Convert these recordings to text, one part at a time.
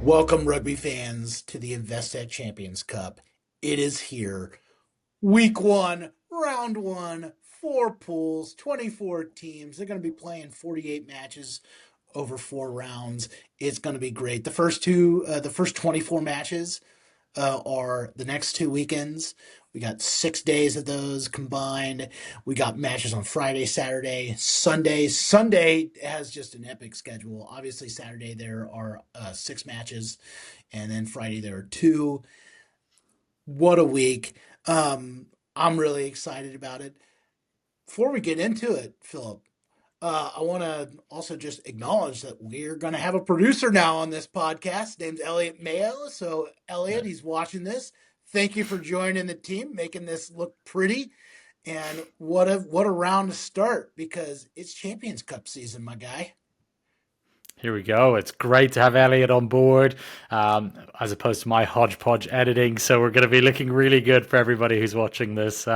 Welcome, rugby fans, to the Investec Champions Cup. It is here. Week one, round one, four pools, 24 teams. They're going to be playing 48 matches over four rounds. It's going to be great. The first 24 matches are the next two weekends. We got 6 days of those combined. We got matches on Friday, Saturday, Sunday. Sunday has just an epic schedule. Obviously, Saturday there are six matches, and then Friday there are two. What a week! I'm really excited about it. Before we get into it, Philip, I want to also just acknowledge that we're going to have a producer now on this podcast named Elliot Mayo. So, Elliot, he's watching this. Thank you for joining the team, making this look pretty. And what a round to start because it's Champions Cup season, my guy. Here we go. It's great to have Elliot on board, as opposed to my hodgepodge editing. So we're going to be looking really good for everybody who's watching this.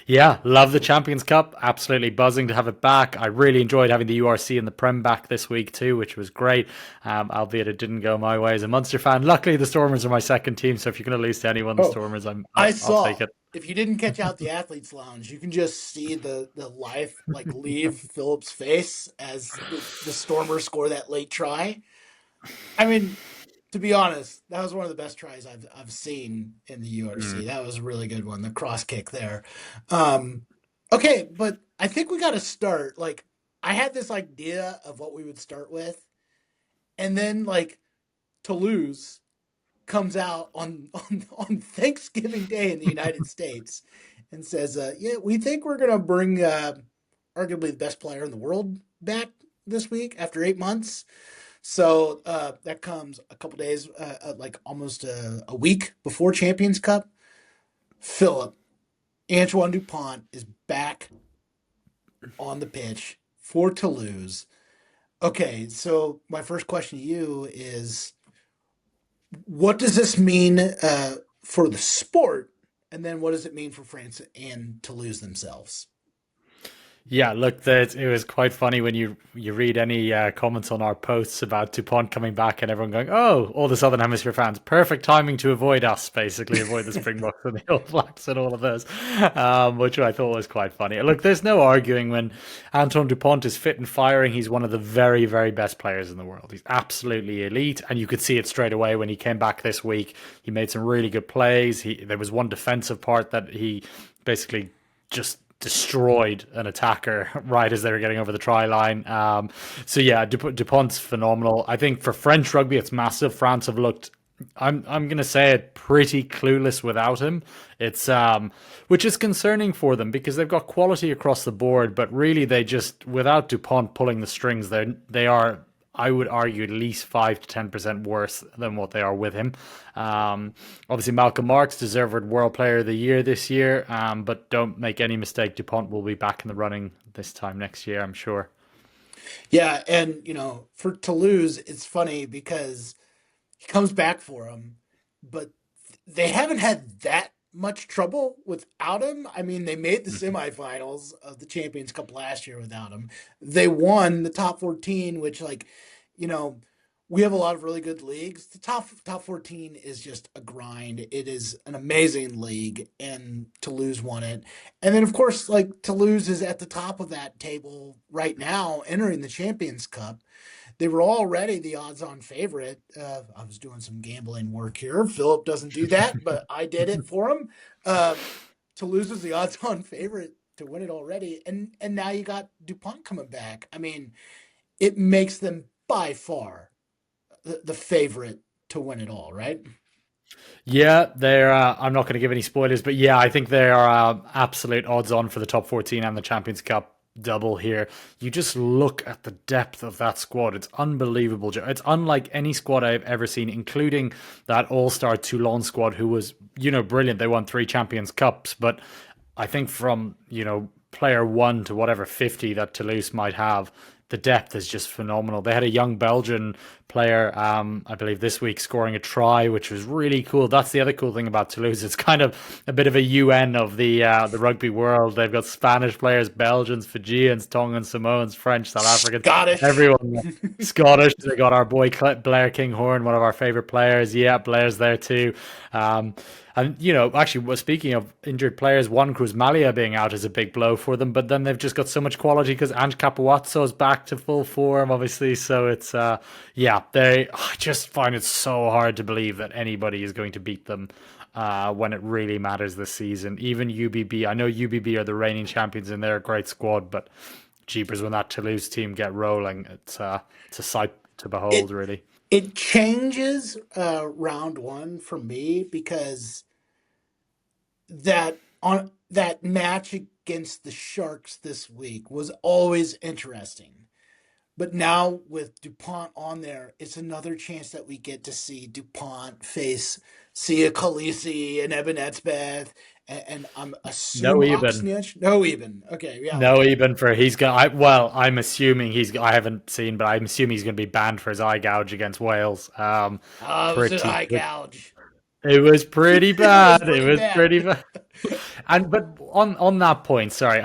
Yeah, love the Champions Cup. Absolutely buzzing to have it back. I really enjoyed having the URC and the Prem back this week too, which was great. Albeit it didn't go my way as a Munster fan. Luckily, the Stormers are my second team. So if you're going to lose to anyone, the Oh, Stormers, I I'll saw. take it. If you didn't catch out the athletes lounge, you can just see the life like leave Philip's face as the Stormers score that late try. I mean, to be honest, that was one of the best tries I've seen in the URC. Mm. That was a really good one, the cross kick there. Um, okay, but I think we got to start. Like, I had this idea of what we would start with, and then like Toulouse comes out on Thanksgiving Day in the United States and says, "Yeah, we think we're gonna bring arguably the best player in the world back this week after 8 months." So that comes a couple days, like almost a week before Champions Cup. Philip, Antoine Dupont is back on the pitch for Toulouse. Okay, so my first question to you is what does this mean for the sport? And then what does it mean for France and Toulouse themselves? Yeah, look, that it was quite funny when you read any comments on our posts about Dupont coming back and everyone going, "Oh, all the Southern Hemisphere fans, perfect timing to avoid us, basically avoid the Springboks and the All Blacks and all of this," which I thought was quite funny. Look, there's no arguing when Antoine Dupont is fit and firing. He's one of the very, very best players in the world. He's absolutely elite, and you could see it straight away when he came back this week. He made some really good plays. There was one defensive part that he basically just destroyed an attacker right as they were getting over the try line. So yeah, Dupont's phenomenal. I think for French rugby, it's massive. France have looked. I'm gonna say it pretty clueless without him. It's which is concerning for them because they've got quality across the board, but really they just without Dupont pulling the strings, they are, I would argue, at least 5 to 10% worse than what they are with him. Obviously, Malcolm Marks deserved World Player of the Year this year, but don't make any mistake, Dupont will be back in the running this time next year, I'm sure. Yeah, and for Toulouse, it's funny because he comes back for him, but they haven't had that much trouble without him. I mean, they made the semifinals of the Champions Cup last year without him. They won the top 14, which you know, we have a lot of really good leagues. The top 14 is just a grind. It is an amazing league, and Toulouse won it. And then, of course, like Toulouse is at the top of that table right now, entering the Champions Cup. They were already the odds-on favorite. I was doing some gambling work here. Philip doesn't do that, but I did it for him. Uh, Toulouse was the odds-on favorite to win it already, and now you got Dupont coming back. I mean, it makes them by far the favorite to win it all, right? Yeah, they're. I'm not going to give any spoilers, but yeah, I think they are absolute odds on for the top 14 and the Champions Cup double here. You just look at the depth of that squad. It's unbelievable. It's unlike any squad I've ever seen, including that all-star Toulon squad who was, brilliant. They won 3 Champions Cups, but I think from, player one to whatever 50 that Toulouse might have, the depth is just phenomenal. They had a young Belgian player, I believe this week, scoring a try, which was really cool. That's the other cool thing about Toulouse. It's kind of a bit of a UN of the rugby world. They've got Spanish players, Belgians, Fijians, Tongans, Samoans, French, South Africans, Scottish. everyone. Scottish. They got our boy Blair Kinghorn, one of our favorite players. Yeah, Blair's there too. And, actually, well, speaking of injured players, Juan Cruz Malia being out is a big blow for them. But then they've just got so much quality because Ange Capuazzo is back to full form, obviously. So it's, I just find it so hard to believe that anybody is going to beat them when it really matters this season. Even UBB, I know UBB are the reigning champions and they're a great squad, but jeepers, when that Toulouse team get rolling, it's a sight to behold, It really. it changes round one for me because that match against the Sharks this week was always interesting. But now with Dupont on there, it's another chance that we get to see Dupont face Sia Khaleesi and Eben Etzbeth, and I'm No, assume even. Oxnitch. No, even okay, yeah, No, okay. even for he's going. Well, I'm assuming I haven't seen, but I'm assuming he's going to be banned for his eye gouge against Wales. Oh, it was an Pretty. eye gouge. It was pretty It was bad. It pretty was pretty bad. bad. And but on that point, sorry,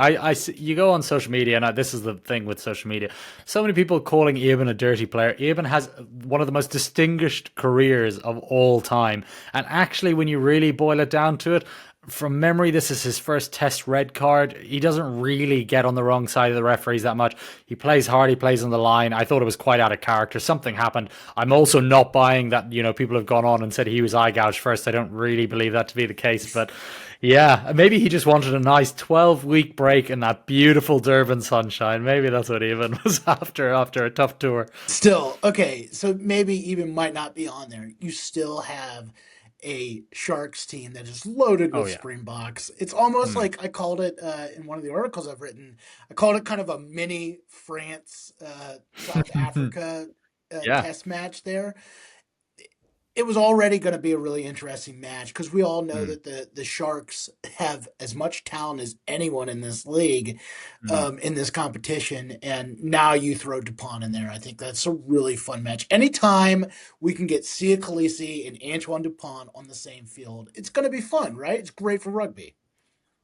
you go on social media, and this is the thing with social media. So many people calling Eben a dirty player. Eben has one of the most distinguished careers of all time, and actually, when you really boil it down to it, from memory, this is his first Test red card. He doesn't really get on the wrong side of the referees that much. He plays hard. He plays on the line. I thought it was quite out of character. Something happened. I'm also not buying that. People have gone on and said he was eye gouged first. I don't really believe that to be the case, but yeah, maybe he just wanted a nice 12-week break in that beautiful Durban sunshine. Maybe that's what Evan was after a tough tour. Still, okay, so maybe even might not be on there. You still have a Sharks team that is loaded Oh with yeah. Springboks. It's almost Mm. like I called it in one of the articles I've written. I called it kind of a mini France South Africa Yeah. test match there. It was already going to be a really interesting match because we all know Mm. that the Sharks have as much talent as anyone in this league, Mm. in this competition. And now you throw Dupont in there. I think that's a really fun match. Anytime we can get Sia Khaleesi and Antoine Dupont on the same field, it's going to be fun, right? It's great for rugby.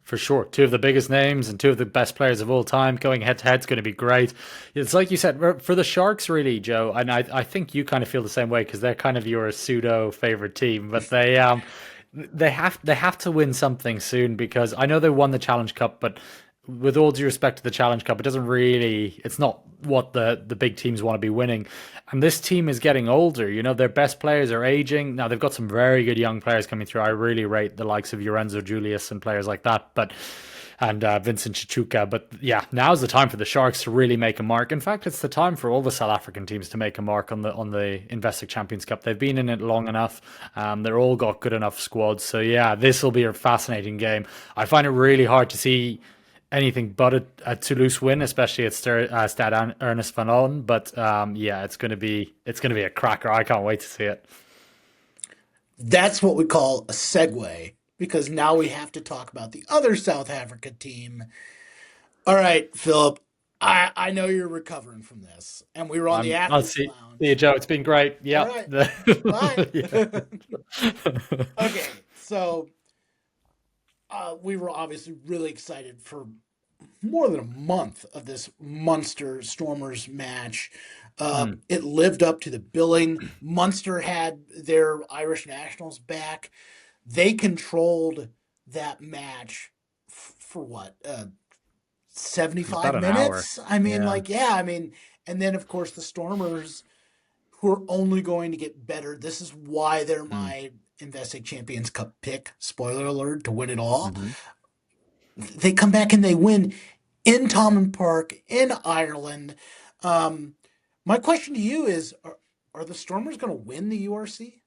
For sure. Two of the biggest names and two of the best players of all time going head to head is going to be great. It's like you said, for the Sharks, really, Joe, and I think you kind of feel the same way because they're kind of your pseudo favorite team, but they have to win something soon because I know they won the Challenge Cup, but with all due respect to the Challenge Cup, it's not what the big teams want to be winning. And this team is getting older. Their best players are aging. Now they've got some very good young players coming through. I really rate the likes of Lorenzo Julius and players like that, and Vincent Chichuka. But yeah, now's the time for the Sharks to really make a mark. In fact, it's the time for all the South African teams to make a mark on the Investec Champions Cup. They've been in it long enough. They're all got good enough squads. So yeah, this will be a fascinating game. I find it really hard to see anything but a Toulouse win, especially at Stade Ernest Van Allen. But yeah, it's gonna be a cracker. I can't wait to see it. That's what we call a segue because now we have to talk about the other South Africa team. All right, Philip, I know you're recovering from this, and we were on the I'll athletes see you, lounge. Joe. It's been great. All Yeah. right, bye. Yeah. Okay, so we were obviously really excited for more than a month of this Munster Stormers match. Mm. It lived up to the billing. Munster had their Irish nationals back. They controlled that match for what, It was about 75 an hour. minutes? I mean, Yeah. like, yeah, I mean, and then of course the Stormers, who are only going to get better. This is why they're Mm. my Investec Champions Cup pick. Spoiler alert, to win it all. Hmm. They come back and they win in Thomond Park in Ireland. Um, my question to you is: Are the Stormers going to win the URC?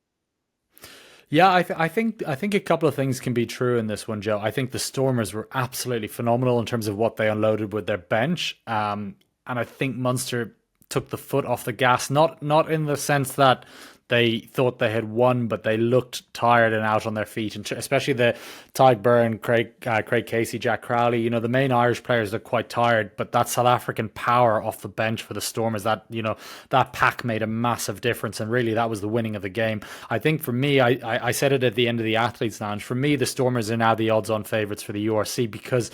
Yeah, I think a couple of things can be true in this one, Joe. I think the Stormers were absolutely phenomenal in terms of what they unloaded with their bench, and I think Munster took the foot off the gas. Not in the sense that they thought they had won, but they looked tired and out on their feet, and especially the Tyg Byrne, Craig Casey, Jack Crowley. The main Irish players are quite tired, but that South African power off the bench for the Stormers, that pack made a massive difference, and really that was the winning of the game. I think for me, I said it at the end of the Athletes Lounge. For me, the Stormers are now the odds-on favourites for the URC because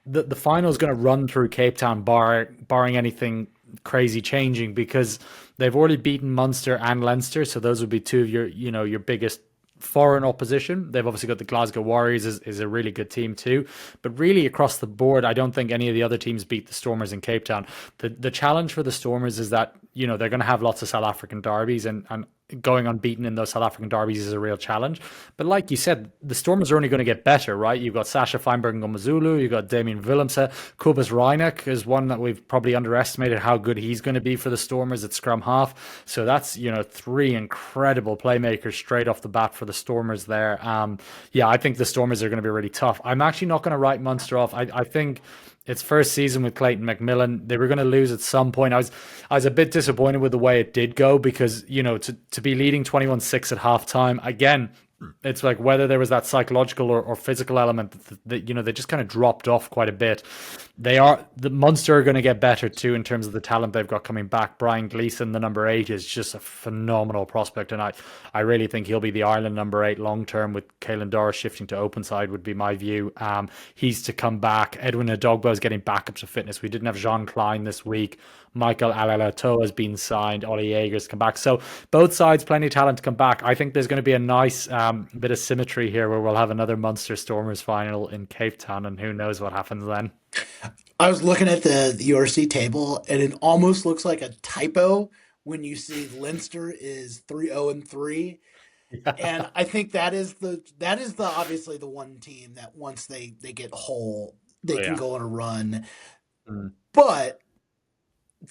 the final is going to run through Cape Town, barring anything crazy changing, because they've already beaten Munster and Leinster, so those would be two of your biggest foreign opposition. They've obviously got the Glasgow Warriors is a really good team too, but really across the board, I don't think any of the other teams beat the Stormers in Cape Town. The challenge for the Stormers is that they're going to have lots of South African derbies, and going unbeaten in those South African derbies is a real challenge. But like you said, the Stormers are only going to get better, right? You've got Sasha Feinberg and Ngomazulu, you've got Damien Willemse. Kubus Reinek is one that we've probably underestimated how good he's going to be for the Stormers at scrum half. So that's, three incredible playmakers straight off the bat for the Stormers there. I think the Stormers are going to be really tough. I'm actually not going to write Munster off. I think its first season with Clayton McMillan, they were going to lose at some point. I was a bit disappointed with the way it did go because, to be leading 21-6 at halftime, again, it's like whether there was that psychological or physical element that they just kind of dropped off quite a bit. The Munster are going to get better too in terms of the talent they've got coming back. Brian Gleeson, the number 8, is just a phenomenal prospect, and I really think he'll be the Ireland number 8 long term, with Caelan Doris shifting to open side would be my view. He's to come back. Edwin Adogbo is getting back up to fitness. We didn't have Jean Klein this week. Michael Alalato has been signed. Ollie Yeager's come back. So both sides, plenty of talent to come back. I think there's going to be a nice bit of symmetry here where we'll have another Munster Stormers final in Cape Town, and who knows what happens then. I was looking at the URC table, and it almost looks like a typo when you see Leinster is 3-0-3. And I think that is the obviously the one team that once they get whole, they can Yeah. go on a run. Mm. But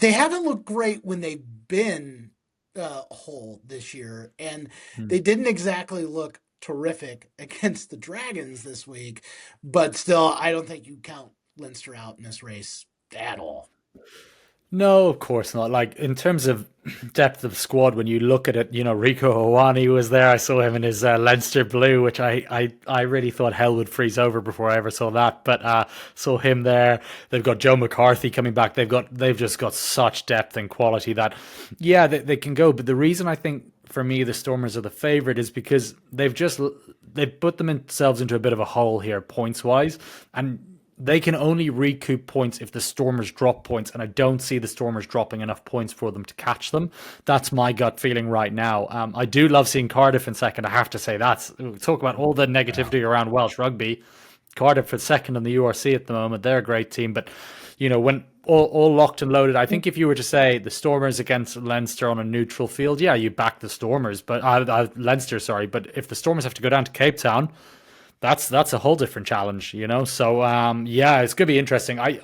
they haven't looked great when they've been whole this year, and Mm. they didn't exactly look terrific against the Dragons this week. But still, I don't think you count Leinster out in this race at all. No, of course not. Like in terms of depth of squad, when you look at it, Rico Hawani was there. I saw him in his Leinster blue, which I really thought hell would freeze over before I ever saw that. But saw him there. They've got Joe McCarthy coming back. They've just got such depth and quality that, yeah, they can go. But the reason I think for me the Stormers are the favourite is because they've put themselves into a bit of a hole here points wise, and they can only recoup points if the Stormers drop points, and I don't see the Stormers dropping enough points for them to catch them. That's my gut feeling right now. I do love seeing Cardiff in second. I have to say talk about all the negativity around Welsh rugby. Cardiff for second in the URC at the moment. They're a great team, but when all locked and loaded, I think if you were to say the Stormers against Leinster on a neutral field, yeah, you back the Stormers, but Leinster, sorry. But if the Stormers have to go down to Cape Town, that's a whole different challenge, So it's gonna be interesting. I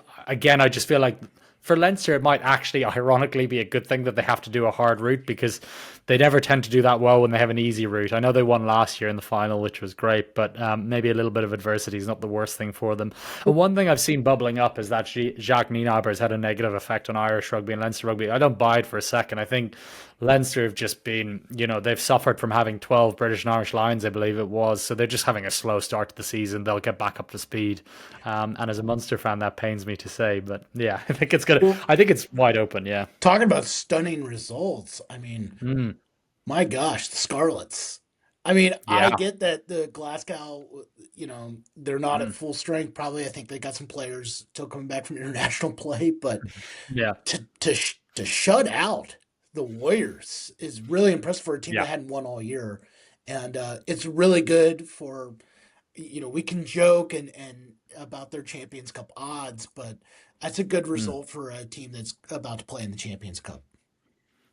just feel like for Leinster, it might actually ironically be a good thing that they have to do a hard route, because they never tend to do that well when they have an easy route. I know they won last year in the final, which was great, but maybe a little bit of adversity is not the worst thing for them. And one thing I've seen bubbling up is that Jacques Nienaber has had a negative effect on Irish rugby and Leinster rugby. I don't buy it for a second. I think Leinster have just been, they've suffered from having 12 British and Irish Lions, I believe it was. So they're just having a slow start to the season. They'll get back up to speed. And as a Munster fan, that pains me to say. But yeah, I think it's wide open, yeah. Talking about stunning results, I mean, Mm, my gosh, the Scarlets. I mean, I yeah. get that the Glasgow, they're not at Mm, full strength. Probably, I think they got some players still coming back from international play, but yeah. to shut out the Warriors is really impressive for a team that Yeah. hadn't won all year, and it's really good for we can joke and about their Champions Cup odds, but that's a good Mm. result for a team that's about to play in the Champions Cup.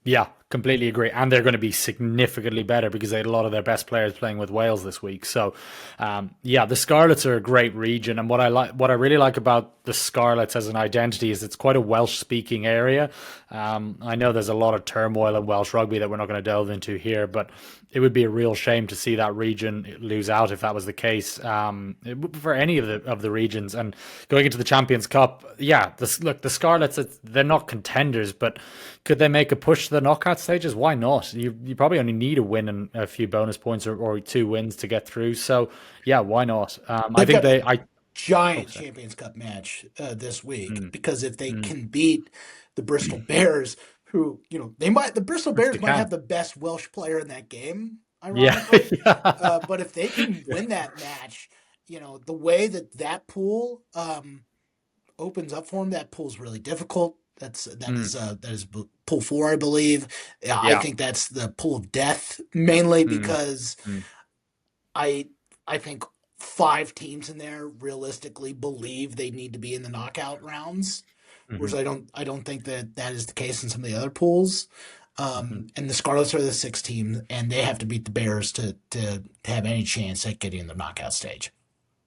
Yeah, completely agree. And they're going to be significantly better because they had a lot of their best players playing with Wales this week. So, the Scarlets are a great region. And what I really like about the Scarlets as an identity is it's quite a Welsh-speaking area. I know there's a lot of turmoil in Welsh rugby that we're not going to delve into here, but it would be a real shame to see that region lose out if that was the case, for any of the regions. And going into the Champions Cup, yeah, the Scarlets, they're not contenders, but could they make a push to the knockout knockout stages, why not? You probably only need a win and a few bonus points or two wins to get through. So yeah, why not? I They've think got a I oh giant sorry. Champions Cup match this week Mm, because if they mm. can beat the Bristol Bears, who they might the Bristol If they Bears might can. have the best Welsh player in that game, Yeah, ironically. yeah. But if they can win that match, the way that pool opens up for them, that pool's really difficult. Mm, That is pool four, I believe. Yeah, I yeah. think that's the pool of death mainly Mm, because mm, I I think five teams in there realistically believe they need to be in the knockout rounds, whereas mhm, I don't think that is the case in some of the other pools. mhm. And the Scarlets are the sixth team, and they have to beat the Bears to have any chance at getting in the knockout stage.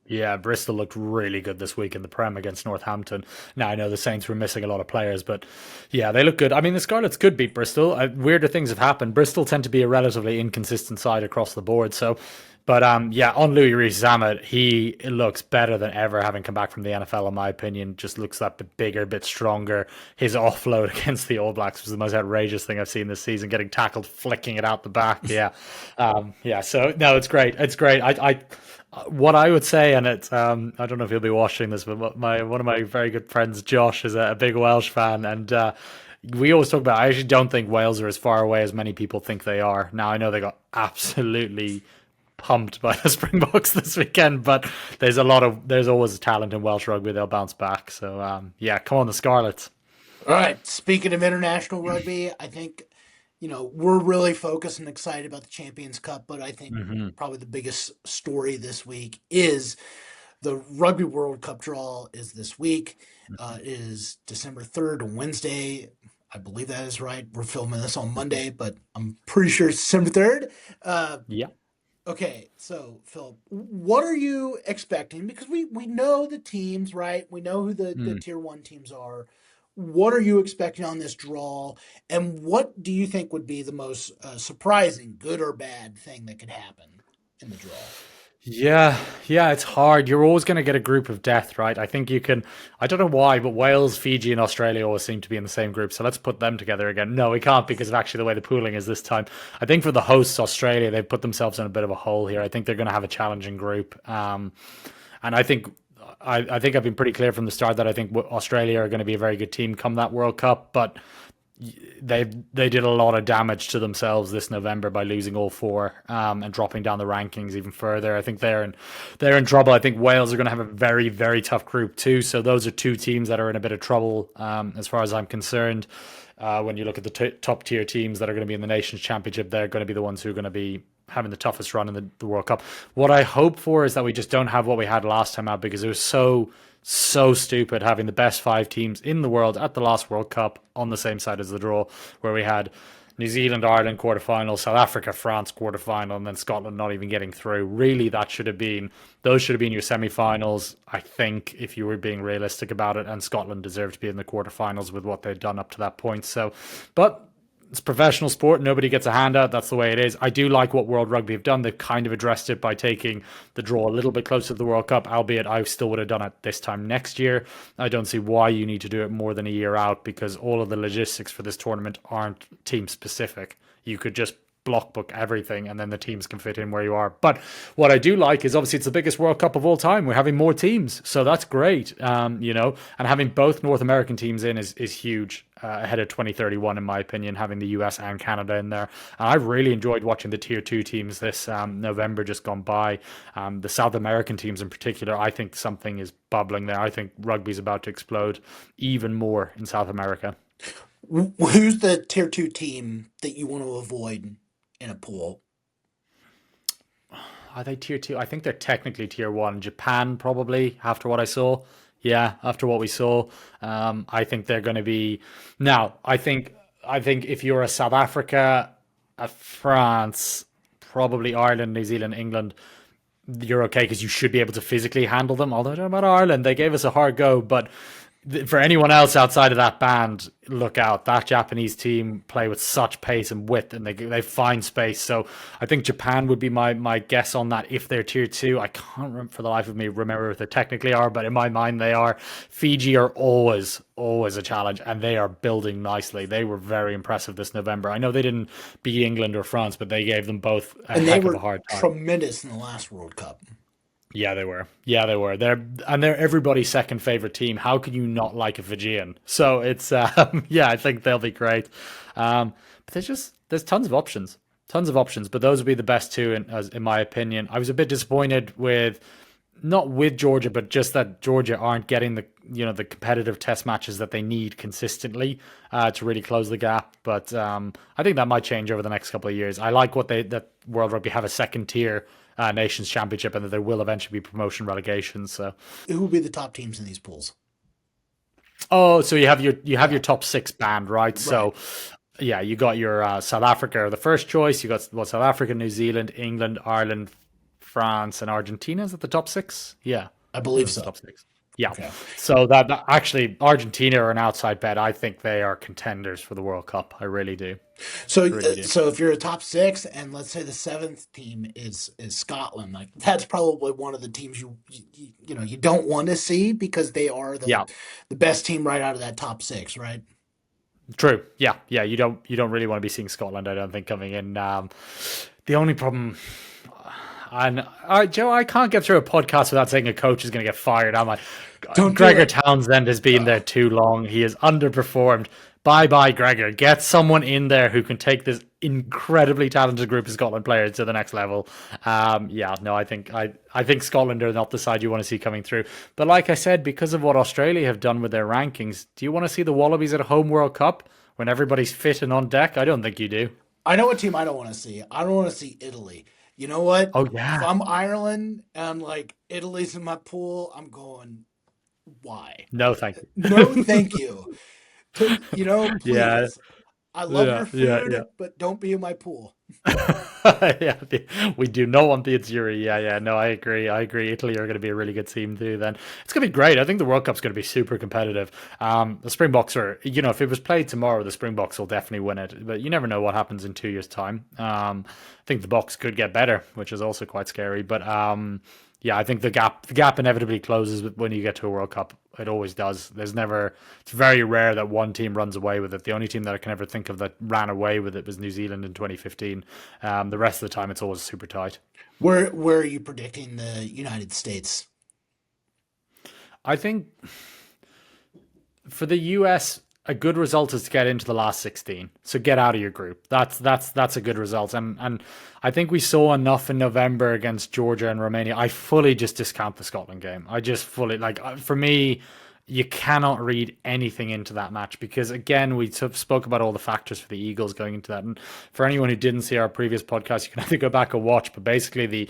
Yeah, Bristol looked really good this week in the Prem against Northampton. Now, I know the Saints were missing a lot of players, but yeah, they look good. I mean, the Scarlets could beat Bristol. Weirder things have happened. Bristol tend to be a relatively inconsistent side across the board. So, but yeah, on Louis Rees-Zammit, he looks better than ever having come back from the NFL, in my opinion. Just looks that bit bigger, bit stronger. His offload against the All Blacks was the most outrageous thing I've seen this season, getting tackled, flicking it out the back. Yeah. Yeah, so no, it's great. It's great. What I would say, and it's I don't know if you'll be watching this, but one of my very good friends, Josh, is a big Welsh fan, and we always talk about. I actually don't think Wales are as far away as many people think they are. Now I know they got absolutely pumped by the Springboks this weekend, but there's always talent in Welsh rugby. They'll bounce back. So yeah, come on the Scarlets. All right. Speaking of international rugby, I think, we're really focused and excited about the Champions Cup, but I think Hmm. probably the biggest story this week is the Rugby World Cup draw is this week. Is December 3rd, Wednesday. I believe that is right. We're filming this on Monday, but I'm pretty sure it's December 3rd. Uh, Yeah. okay, so Philip, what are you expecting? Because we know the teams, right? We know who the Mm. tier one teams are. What are you expecting on this draw? And what do you think would be the most surprising, good or bad thing that could happen in the draw? Yeah, yeah, it's hard. You're always going to get a group of death, right? I think you can. I don't know why, but Wales, Fiji, and Australia always seem to be in the same group. So let's put them together again. No, we can't because of actually the way the pooling is this time. I think for the hosts, Australia, they've put themselves in a bit of a hole here. I think they're going to have a challenging group. And I think I think I've been pretty clear from the start that I think Australia are going to be a very good team come that World Cup, but they did a lot of damage to themselves this November by losing all four and dropping down the rankings even further. I think they're in trouble. I think Wales are going to have a very tough group too. So those are two teams that are in a bit of trouble as far as I'm concerned. When you look at the top tier teams that are going to be in the Nations Championship, they're going to be the ones who are going to be having the toughest run in the World Cup. What I hope for is that we just don't have what we had last time out because it was so stupid having the best five teams in the world at the last World Cup on the same side as the draw, where we had New Zealand, Ireland quarterfinal, South Africa, France quarterfinal, and then Scotland not even getting through. Really, those should have been your semi-finals. I think if you were being realistic about it, and Scotland deserved to be in the quarterfinals with what they'd done up to that point. So, but it's professional sport. Nobody gets a handout. That's the way it is. I do like what World Rugby have done. They've kind of addressed it by taking the draw a little bit closer to the World Cup, albeit I still would have done it this time next year. I don't see why you need to do it more than a year out because all of the logistics for this tournament aren't team specific. You could just block book everything and then the teams can fit in where you are. But what I do like is obviously it's the biggest World Cup of all time. We're having more teams. So that's great. And having both North American teams in is huge. Ahead of 2031, in my opinion, having the US and Canada in there. And I really enjoyed watching the tier two teams this November just gone by. The South American teams in particular, I think something is bubbling there. I think rugby's about to explode even more in South America. Who's the tier two team that you want to avoid in a pool? Are they tier two? I think they're technically tier one. Japan, probably, after what I saw. Yeah, after what we saw. I think they're going to be. Now, I think if you're a South Africa, a France, probably Ireland, New Zealand, England, you're okay because you should be able to physically handle them. Although I don't know about Ireland, they gave us a hard go, but For anyone else outside of that band, look out. That Japanese team play with such pace and width, and they find space. So I think Japan would be my guess on that if they're tier two. I can't for the life of me remember if they technically are, but in my mind they are. Fiji are always a challenge, and they are building nicely. They were very impressive this November. I know they didn't beat England or France, but they gave them both a And they heck of a were hard time. tremendous in the last World Cup. Yeah, they were. Yeah, they were. They're everybody's second favorite team. How can you not like a Fijian? So it's yeah, I think they'll be great. But there's tons of options. But those would be the best two in my opinion. I was a bit disappointed with not with Georgia, but just that Georgia aren't getting the competitive test matches that they need consistently to really close the gap. But I think that might change over the next couple of years. I like that World Rugby have a second tier Nations Championship, and that there will eventually be promotion relegation. So, who will be the top teams in these pools? oh, so you have your top six band, right? So, Right. yeah, you got your South Africa, the first choice. You got South Africa, New Zealand, England, Ireland, France, and Argentina. Is that the top six? Yeah, I I think believe it's the so. top six. Yeah. Okay. So that actually Argentina are an outside bet. I think they are contenders for the World Cup. I really do. So, I really do. so if you're a top six, and let's say the seventh team is Scotland, like that's probably one of the teams you don't want to see because they are Yeah. the best team right out of that top six, right? True. Yeah. Yeah. You don't really want to be seeing Scotland, I don't think, coming in. The only problem, and Joe, I can't get through a podcast without saying a coach is going to get fired. I'm like, Don't do Gregor it. Townsend has been there too long. He has underperformed. Bye bye, Gregor. Get someone in there who can take this incredibly talented group of Scotland players to the next level. Yeah, no, I think Scotland are not the side you want to see coming through. But like I said, because of what Australia have done with their rankings, do you want to see the Wallabies at a home World Cup when everybody's fit and on deck? I don't think you do. I know what team I don't want to see. I don't want to see Italy. You know what? Oh If yeah, I'm Ireland and like Italy's in my pool, I'm going, why? no, thank No, you. thank you. Yeah, Please. I love yeah, your yeah, yeah. food, but don't be in my pool. Yeah, we do not want the Azzurri. Yeah, yeah, no, I agree. I agree. Italy are going to be a really good team too. Then it's going to be great. I think the World Cup's going to be super competitive. The Springboks are, if it was played tomorrow, the Springboks will definitely win it. But you never know what happens in 2 years' time. I think the Boks could get better, which is also quite scary. But yeah, I think the gap inevitably closes when you get to a World Cup. It always does. It's very rare that one team runs away with it. The only team that I can ever think of that ran away with it was New Zealand in 2015. The rest of the time, it's always super tight. Where are you predicting the United States? I think for the US, a good result is to get into the last 16. So get out of your group. That's a good result. And I think we saw enough in November against Georgia and Romania. I fully just discount the Scotland game. I just fully for me, you cannot read anything into that match because again, we spoke about all the factors for the Eagles going into that. And for anyone who didn't see our previous podcast, you can either go back and watch. But basically, the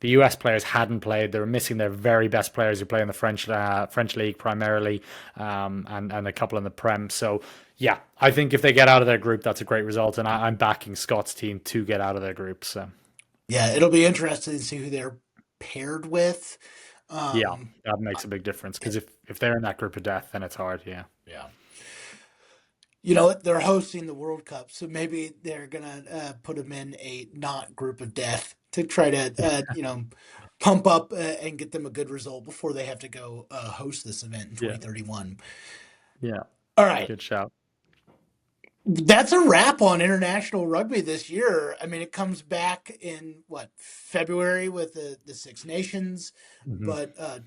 US players hadn't played. They were missing their very best players who play in the French league primarily, and a couple in the Prem. So yeah, I think if they get out of their group, that's a great result. And I'm backing Scott's team to get out of their group. So Yeah, it'll be interesting to see who they're paired with. yeah, Um, that makes a big difference because if they're in that group of death, then it's hard. Yeah. yeah. You know what? They're hosting the World Cup, so maybe they're gonna put them in a not group of death to try to pump up and get them a good result before they have to go host this event in Yeah. 2031. Yeah. All right, Good shout. that's a wrap on international rugby this year. I mean, it comes back in what February with the Six Nations, Mhm. but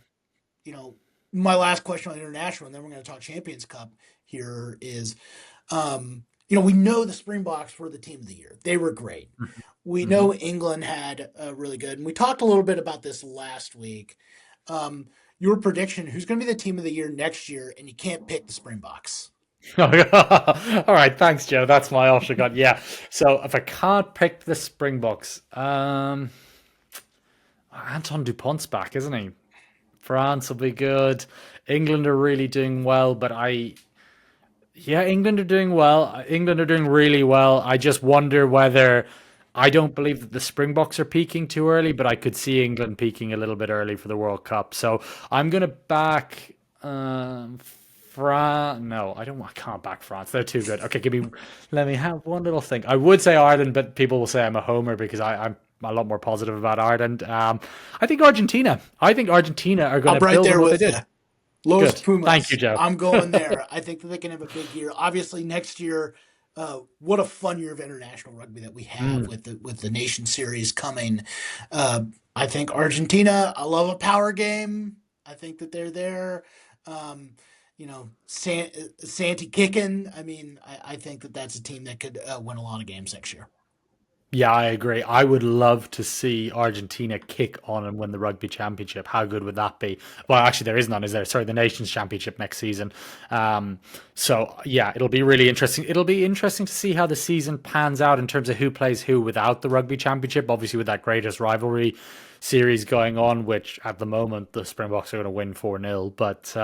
you know, my last question on international, and then we're going to talk Champions Cup here is, we know the Springboks were the team of the year. They were great. Mhm. We know Mhm. England had really good, and we talked a little bit about this last week. Your prediction: who's going to be the team of the year next year? And you can't pick the Springboks. All right, thanks, Joe. That's my ultra gun. Yeah. So if I can't pick the Springboks, Anton Dupont's back, isn't he? France will be good. England are really doing well, but yeah, England are doing well. England are doing really well. I just wonder whether I don't believe that the Springboks are peaking too early, but I could see England peaking a little bit early for the World Cup. So I'm gonna back France. No, I don't. I can't back France. They're too good. Okay, give me. Let me have one little thing. I would say Ireland, but people will say I'm a homer because I'm a lot more positive about Ireland. I think Argentina. I think Argentina are going I'm to right build on there what they with you. did. Los Good. Thank you, Pumas. Joe. I'm going there. I think that they can have a big year. Obviously, next year, what a fun year of international rugby that we have Mm. with the Nation Series coming. Uh, I think Argentina. I love a power game. I think that they're there. Um, Santi kicking. I mean, I think that that's a team that could win a lot of games next year. Yeah, I agree. I would love to see Argentina kick on and win the rugby championship. How good would that be? Well, actually, there is none, is there? Sorry, the Nations Championship next season. So yeah, it'll be really interesting. It'll be interesting to see how the season pans out in terms of who plays who without the rugby championship. Obviously, with that greatest rivalry series going on, which at the moment the Springboks are going to win 4-0. But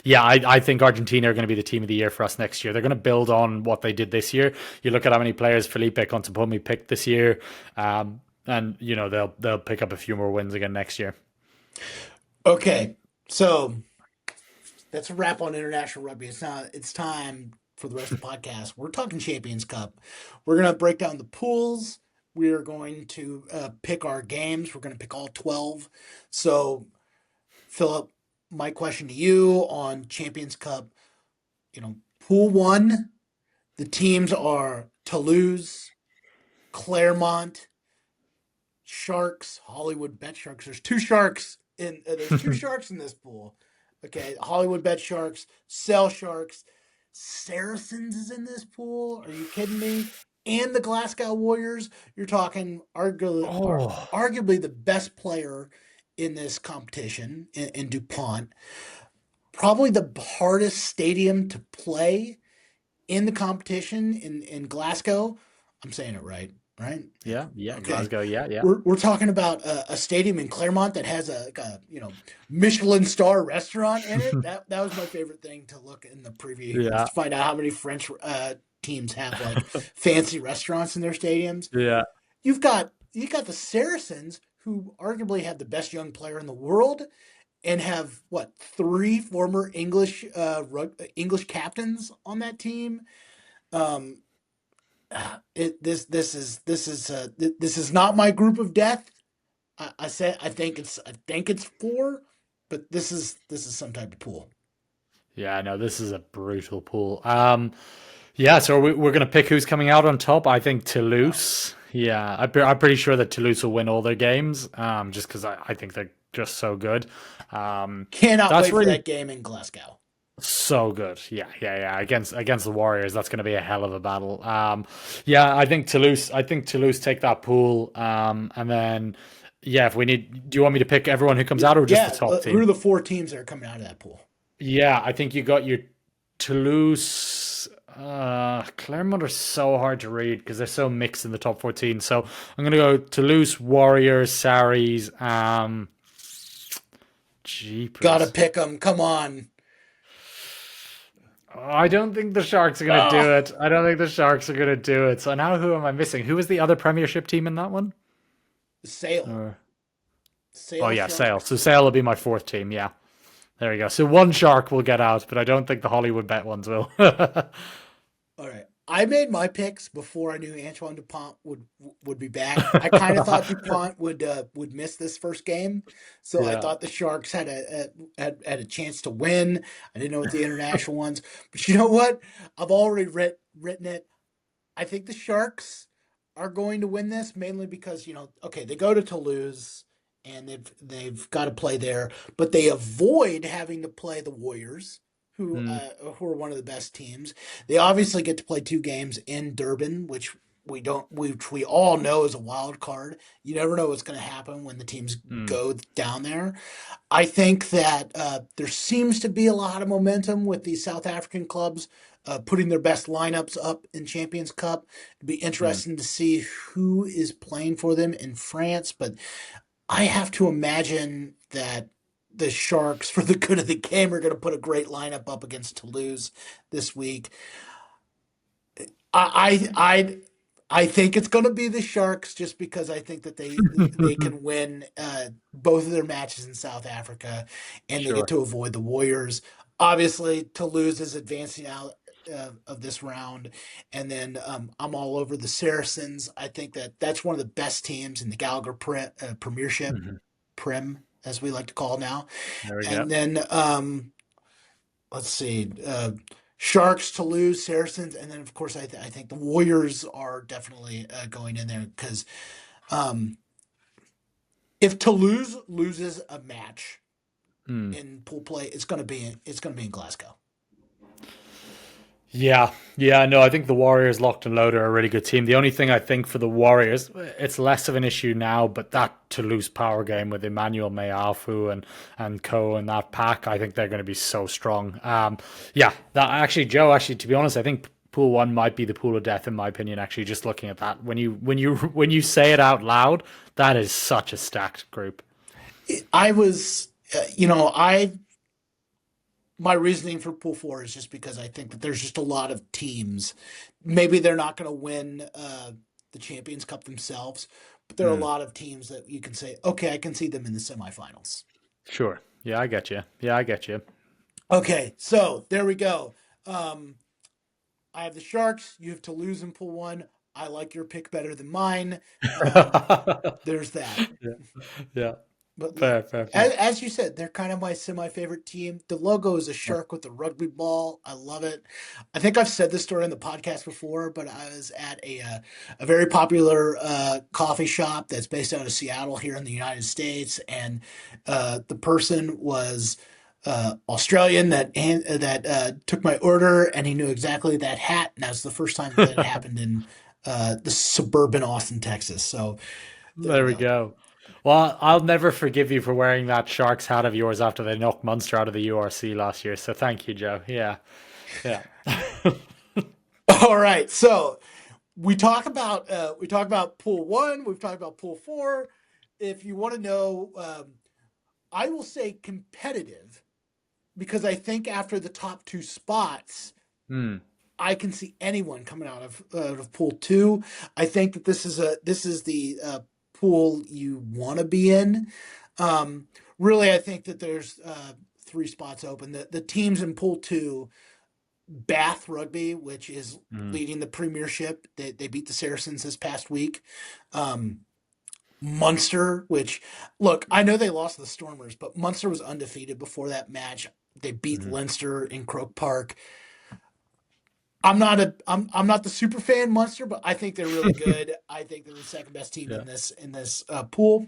yeah, I think Argentina are going to be the team of the year for us next year. They're going to build on what they did this year. You look at how many players Felipe Contepomi picked this year, and you know they'll pick up a few more wins again next year. Okay, so that's a wrap on international rugby. It's time for the rest of the podcast. We're talking Champions Cup. We're gonna break down the pools. We are going to pick our games. We're gonna pick all 12. So, Philip, my question to you on Champions Cup. Pool one. The teams are Toulouse, Claremont, Sharks, Hollywood Bet Sharks. There's two sharks in this pool. Okay, Hollywood Bet Sharks, Sale Sharks, Saracens is in this pool. Are you kidding me? And the Glasgow Warriors. You're talking Oh, arguably the best player in this competition in Dupont. Probably the hardest stadium to play in the competition in Glasgow. I'm saying it right, right? Yeah. yeah, yeah, Okay. Glasgow, yeah, yeah, We're talking about a stadium in Claremont that has a Michelin star restaurant in it. That was my favorite thing to look in the preview here is yeah, to find out how many French teams have like fancy restaurants in their stadiums. yeah. You got the Saracens who arguably have the best young player in the world and have what three former English captains on that team. Um, this is not my group of death. I said I think it's four, but this is some type of pool. Yeah, no, this is a brutal pool. Yeah, so we're going to pick who's coming out on top. I think Toulouse. Yeah, I'm pretty sure that Toulouse will win all their games. Just because I think they're just so good. Cannot That's wait for really that game in Glasgow. so good. Yeah, yeah, yeah. Against the Warriors, that's going to be a hell of a battle. Yeah, I think Toulouse. I think Toulouse take that pool. And then yeah, if we need, do you want me to pick everyone who comes out or just the Yeah, top who are team? the four teams that are coming out of that pool? Yeah, I think you got your Toulouse. Claremont are so hard to read because they're so mixed in the top 14. So I'm gonna go Toulouse, Warriors, Saris. Gotta Jeepers. pick them. Come on. Oh, I don't think the Sharks are gonna do Oh, it. I don't think the Sharks are gonna do it. So now who am I missing? Who was the other Premiership team in that one? Sale, Uh, oh Sale yeah, Sale. Sharks. So Sale will be my fourth team. Yeah, there you go. So one Shark will get out, but I don't think the Hollywood Bet ones will. All right. I made my picks before I knew Antoine Dupont would be back. I kind of thought Dupont would miss this first game, so I Yeah. thought the Sharks had a chance to win. I didn't know what the international ones, but you know what? I've already written it. I think the Sharks are going to win this mainly because okay, they go to Toulouse and they've got to play there, but they avoid having to play the Warriors, who Mm, who are one of the best teams. They obviously get to play two games in Durban, which we all know is a wild card. You never know what's going to happen when the teams mm, go down there. I think that there seems to be a lot of momentum with these South African clubs putting their best lineups up in Champions Cup. It'd be mm. interesting to see who is playing for them in France, but I have to imagine that the Sharks, for the good of the game, are going to put a great lineup up against Toulouse this week. I I I, I think it's going to be the Sharks just because I think that they can win both of their matches in South Africa, and they get Sure. to avoid the Warriors. Obviously, Toulouse is advancing out of this round, and then I'm all over the Saracens. I think that that's one of the best teams in the Gallagher Premiership, Mhm. Prem as we like to call it now. There we go. And then let's see, Sharks, Toulouse, Saracens, and then of course I think the Warriors are definitely going in there because um, if Toulouse loses a match Hmm. in pool play, it's gonna be in Glasgow. Yeah, yeah, no, I think the Warriors locked and loaded are a really good team. The only thing I think for the Warriors, it's less of an issue now, but that Toulouse power game with Emmanuel Meafu and Co and that pack, I think they're going to be so strong. Yeah, that actually, Joe, actually, to be honest, I think Pool One might be the pool of death in my opinion. Actually, just looking at that, when you say it out loud, that is such a stacked group. I was, I my reasoning for pool four is just because I think that there's just a lot of teams. Maybe they're not going to win the Champions Cup themselves, but there are a Hmm. lot of teams that you can say, okay, I can see them in the semifinals. Sure. Yeah, I get you. Yeah, I get you. Okay, so there we go. Um, I have the Sharks. You have Toulouse in pool one. I like your pick better than mine. Um, there's that. Yeah, yeah. But Fair, fair, fair. as you said, they're kind of my semi-favorite team. The logo is a shark with a rugby ball. I love it. I think I've said this story on the podcast before, but I was at a very popular coffee shop that's based out of Seattle here in the United States, and the person was Australian that took my order, and he knew exactly that hat, and that was the first time that it happened in the suburban Austin, Texas. So there we There we go. go. Well, I'll never forgive you for wearing that Sharks hat of yours after they knocked Munster out of the URC last year. So thank you, Joe. Yeah, yeah. All right, so we talk about pool one. We've talked about pool four. If you want to know, I will say competitive because I think after the top two spots, Hmm. I can see anyone coming out of pool two. I think that this is the pool you want to be in. Really, I think that there's three spots open. The teams in pool two, Bath Rugby, which is Hmm. leading the Premiership. They beat the Saracens this past week. Um, Munster, which look, I know they lost to the Stormers, but Munster was undefeated before that match. They beat Hmm. Leinster in Croke Park. I'm not the super fan Munster, but I think they're really good. I think they're the second best team Yeah. in this pool.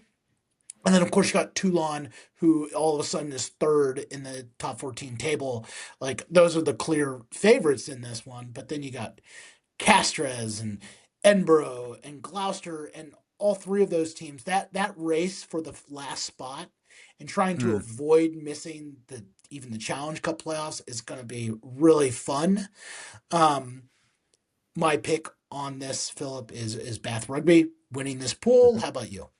And then of course you got Toulon, who all of a sudden is third in the top 14 table. Like those are the clear favorites in this one. But then you got Castres and Edinburgh and Gloucester and all three of those teams. That race for the last spot and trying to Hmm. avoid missing the even the Challenge Cup playoffs is going to be really fun. Um, my pick on this, Philip, is Bath Rugby winning this pool. How about you?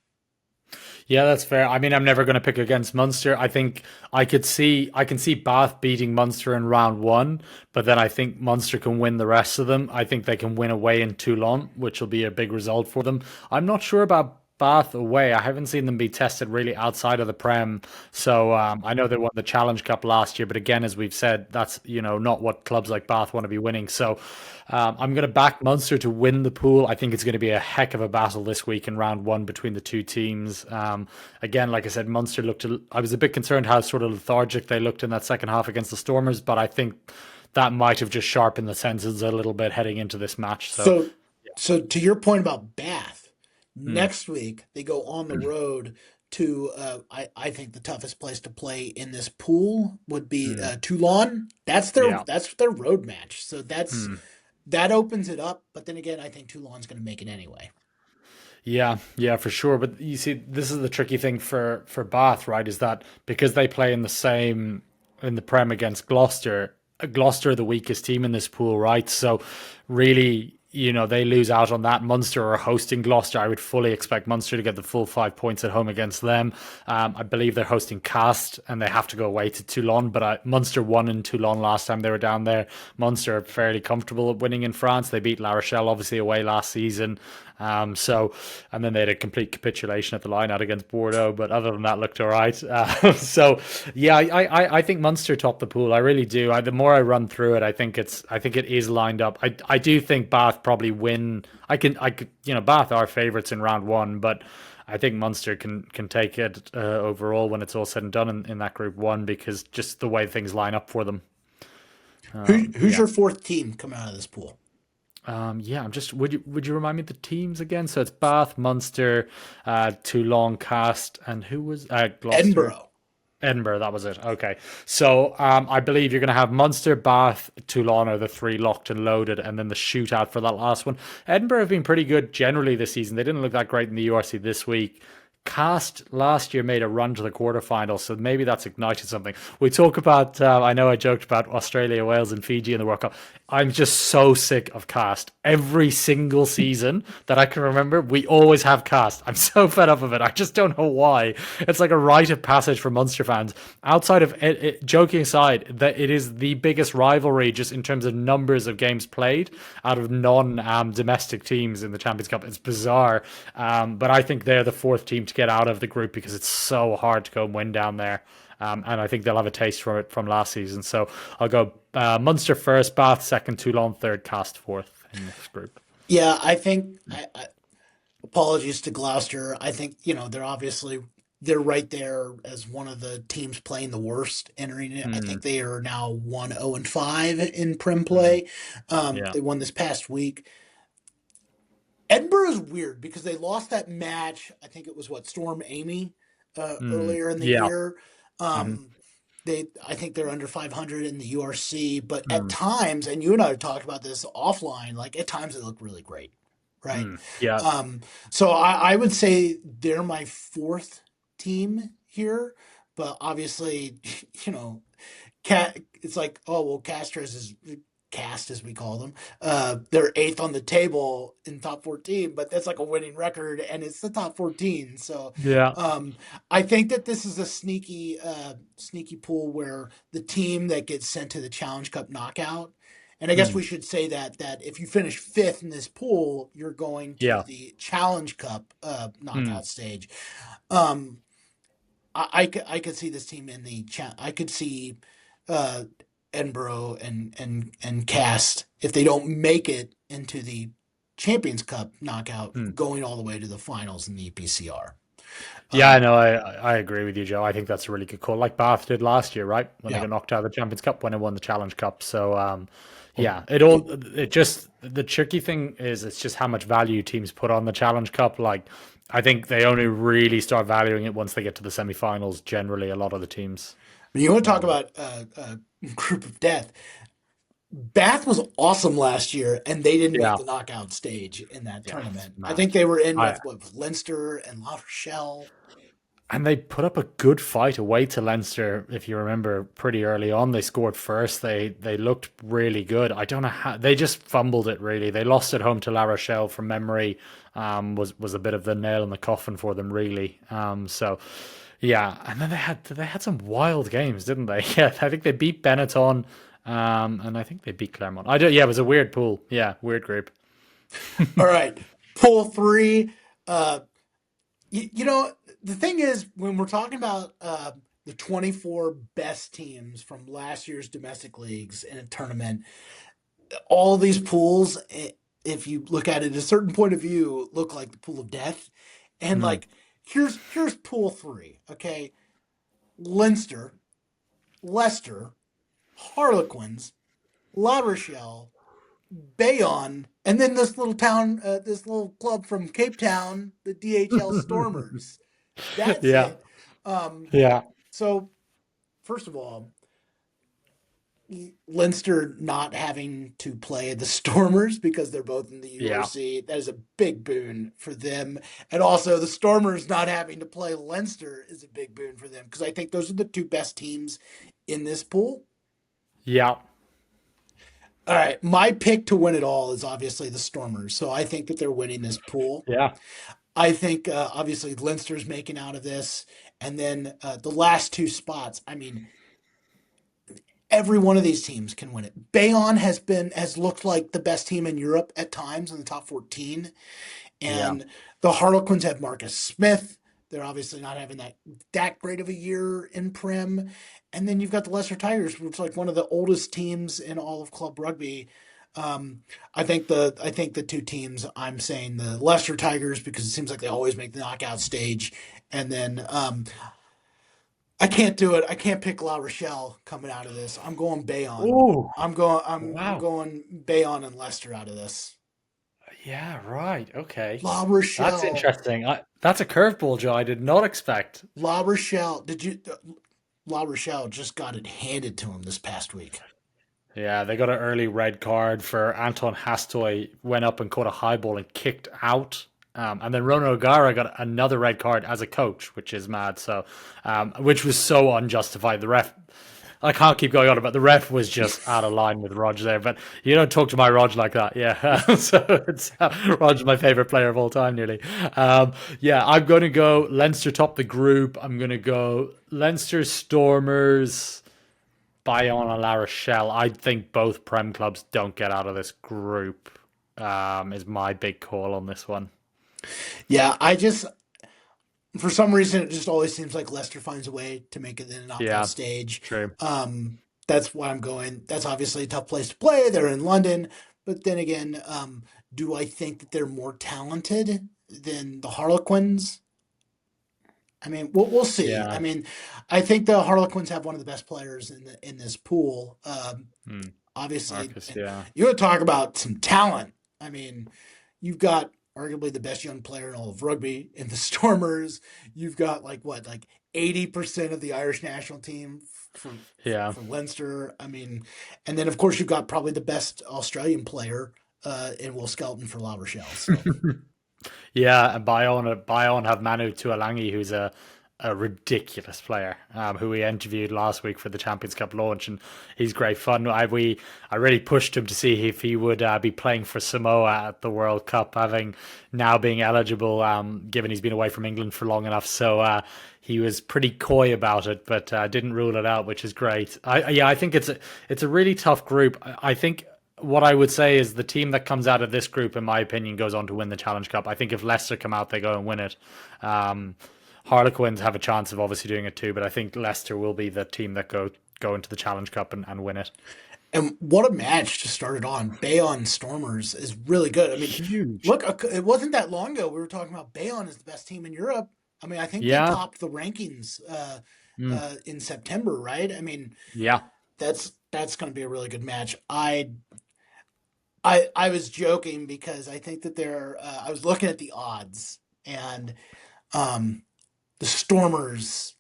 Yeah, that's fair. I mean, I'm never going to pick against Munster. I think I can see Bath beating Munster in round one, but then I think Munster can win the rest of them. I think they can win away in Toulon, which will be a big result for them. I'm not sure about Bath away. I haven't seen them be tested really outside of the Prem. So I know they won the Challenge Cup last year, but again, as we've said, that's not what clubs like Bath want to be winning. So I'm going to back Munster to win the pool. I think it's going to be a heck of a battle this week in round one between the two teams. Again, like I said, Munster looked. I was a bit concerned how sort of lethargic they looked in that second half against the Stormers, but I think that might have just sharpened the senses a little bit heading into this match. So, So, so to your point about Bath, hmm, next week they go on the road to I think the toughest place to play in this pool would be hmm, Toulon. yeah. That's their road match. So Hmm. that opens it up. But then again, I think Toulon's going to make it anyway. Yeah, yeah, for sure. But you see, this is the tricky thing for Bath, right? Is that because they play in the Prem against Gloucester, Gloucester are the weakest team in this pool, right? So really, they lose out on that. Munster are hosting Gloucester. I would fully expect Munster to get the full 5 points at home against them. I believe they're hosting Cast and they have to go away to Toulon, but Munster won in Toulon last time they were down there. Munster are fairly comfortable at winning in France. They beat La Rochelle obviously away last season. So, and then they had a complete capitulation at the line out against Bordeaux, but other than that, looked all right. So, yeah, I think Munster topped the pool. I really do. The more I run through it, I think it is lined up. I do think Bath probably win. I could, Bath are favourites in round one, but I think Munster can take it overall when it's all said and done in that group one because just the way things line up for them. Who's Yeah. your fourth team coming out of this pool? Yeah, I'm just. Would you remind me of the teams again? So it's Bath, Munster, Toulon, Cast, and who was Gloucester? Edinburgh. Edinburgh, that was it. Okay. So I believe you're going to have Munster, Bath, Toulon are the three locked and loaded, and then the shootout for that last one. Edinburgh have been pretty good generally this season. They didn't look that great in the URC this week. Cast last year made a run to the quarterfinals, so maybe that's ignited something. We talk about, I know I joked about Australia, Wales, and Fiji in the World Cup. I'm just so sick of Cast. Every single season that I can remember, we always have Cast. I'm so fed up of it. I just don't know why. It's like a rite of passage for Munster fans. Outside of joking aside, that it is the biggest rivalry just in terms of numbers of games played out of non-domestic teams in the Champions Cup. It's bizarre, but I think they're the fourth team to get out of the group because it's so hard to go and win down there. And I think they'll have a taste from it from last season. So I'll go Munster first, Bath second, Toulon third, Cast fourth in this group. Yeah, I think. Apologies to Gloucester. I think they're right there as one of the teams playing the worst entering it. I think Mm, they are now 1-0-5 in Prim mm, play. yeah. They won this past week. Edinburgh is weird because they lost that match. I think it was what Storm Amy earlier in the Yeah. year. Hmm. I think they're under 500 in the URC, but at Mm, times, and you and I have talked about this offline, like at times they look really great, right? yeah. Um, so I would say they're my fourth team here, but obviously, you know, it's like, oh well, Castro's is cast as we call them. They're eighth on the table in top 14, but that's like a winning record, and it's the top 14. So Yeah. I think that this is a sneaky pool where the team that gets sent to the Challenge Cup knockout. And I guess Mm, we should say that if you finish fifth in this pool, you're going to yeah. the Challenge Cup Mm, knockout stage. Um, I could see this team in I could see uh, Edinburgh and Cast if they don't make it into the Champions Cup knockout, mm. going all the way to the finals in the EPCR. Yeah, Um, no, I agree with you, Joe. I think that's a really good call. Like Bath did last year, right? When they yeah. got knocked out of the Champions Cup when they won the Challenge Cup. So yeah, it just the tricky thing is it's just how much value teams put on the Challenge Cup. Like I think they only really start valuing it once they get to the semi-finals, generally, a lot of the teams. You want to talk Um, about group of death? Bath was awesome last year, and they didn't make yeah, the knockout stage in that yeah, it's tournament. I think mad. they were in I with Leinster and La Rochelle. And they put up a good fight away to Leinster, if you remember, pretty early on. They scored first. They looked really good. I don't know how they just fumbled it really. They lost at home to La Rochelle from memory. Was a bit of the nail in the coffin for them, really. So yeah, and then they had some wild games, didn't they? Yeah, I think they beat Benetton, and I think they beat Clermont. I don't. Yeah, it was a weird pool. Yeah, weird group. All right, pool three. Uh, you know, the thing is, when we're talking about the 24 best teams from last year's domestic leagues in a tournament, all these pools, if you look at it at a certain point of view, look like the pool of death. And Mm, like, here's pool three. Okay, Leinster, Leicester, Harlequins, La Rochelle, Bayonne, and then this little town, this little club from Cape Town, the DHL Stormers. That's yeah, it. Um, yeah, so first of all, Leinster not having to play the Stormers because they're both in the yeah. URC, that is a big boon for them. And also the Stormers not having to play Leinster is a big boon for them because I think those are the two best teams in this pool. Yeah. All right, my pick to win it all is obviously the Stormers. So I think that they're winning this pool. Yeah. I think obviously Leinster's making out of this, and then the last two spots. I mean, every one of these teams can win it. Bayonne has looked like the best team in Europe at times in the top 14, Yeah. And the Harlequins have Marcus Smith. They're obviously not having that great of a year in Prem. And then you've got the Leicester Tigers, which is like one of the oldest teams in all of club rugby. Um, I think the two teams, I'm saying the Leicester Tigers because it seems like they always make the knockout stage, and then I can't do it. I can't pick La Rochelle coming out of this. I'm going Bayonne. Oh, I'm wow. going Bayonne and Leicester out of this. Yeah, right. Okay. La That's Rochelle. interesting. That's a curveball, Joe. I did not expect. La Rochelle. Did you? La Rochelle just got it handed to him this past week. Yeah, they got an early red card for Anton Hastoy, went up and caught a high ball and kicked out. And then Ronan O'Gara got another red card as a coach, which is mad. So, which was so unjustified. The ref, I can't keep going on about the ref was just out of line with Rog there. But you don't talk to my Rog like that, yeah. So it's Rog's my favorite player of all time, nearly. Yeah, I'm going to go Leinster top the group. I'm going to go Leinster Stormers. Bayonne and La Rochelle. I think both Prem clubs don't get out of this group. Is my big call on this one. Yeah, I just for some reason it just always seems like Leicester finds a way to make it in the knockout Yeah, stage. true. That's why I'm going. That's obviously a tough place to play. They're in London, but then again, do I think that they're more talented than the Harlequins? I mean, we'll see. I Yeah. mean, I think the Harlequins have one of the best players in this pool. Hmm. Obviously, Marcus, yeah. you want to talk about some talent. I mean, you've got arguably the best young player in all of rugby in the Stormers. You've got like 80% of the Irish national team for Yeah. for Leinster. I mean, and then of course you've got probably the best Australian player in Will Skelton for La Rochelle. So Yeah, and Bayonne have Manu Tuolangi, who's a ridiculous player, who we interviewed last week for the Champions Cup launch, and he's great fun. I really pushed him to see if he would be playing for Samoa at the World Cup, having now being eligible, given he's been away from England for long enough. So he was pretty coy about it, but didn't rule it out, which is great. I think it's a really tough group. I think what I would say is the team that comes out of this group, in my opinion, goes on to win the Challenge Cup. I think if Leicester come out, they go and win it. Harlequins have a chance of obviously doing it too, but I think Leicester will be the team that go into the Challenge Cup and win it. and what a match to start it on. Bayonne Stormers is really good. I mean, Huge. look, it wasn't that long ago we were talking about Bayonne is the best team in Europe. I mean, I think they Yeah. topped the rankings Mm. in September, right? I mean, Yeah. that's going to be a really good match. I was joking because I think that there. I was looking at the odds and um, the Stormers.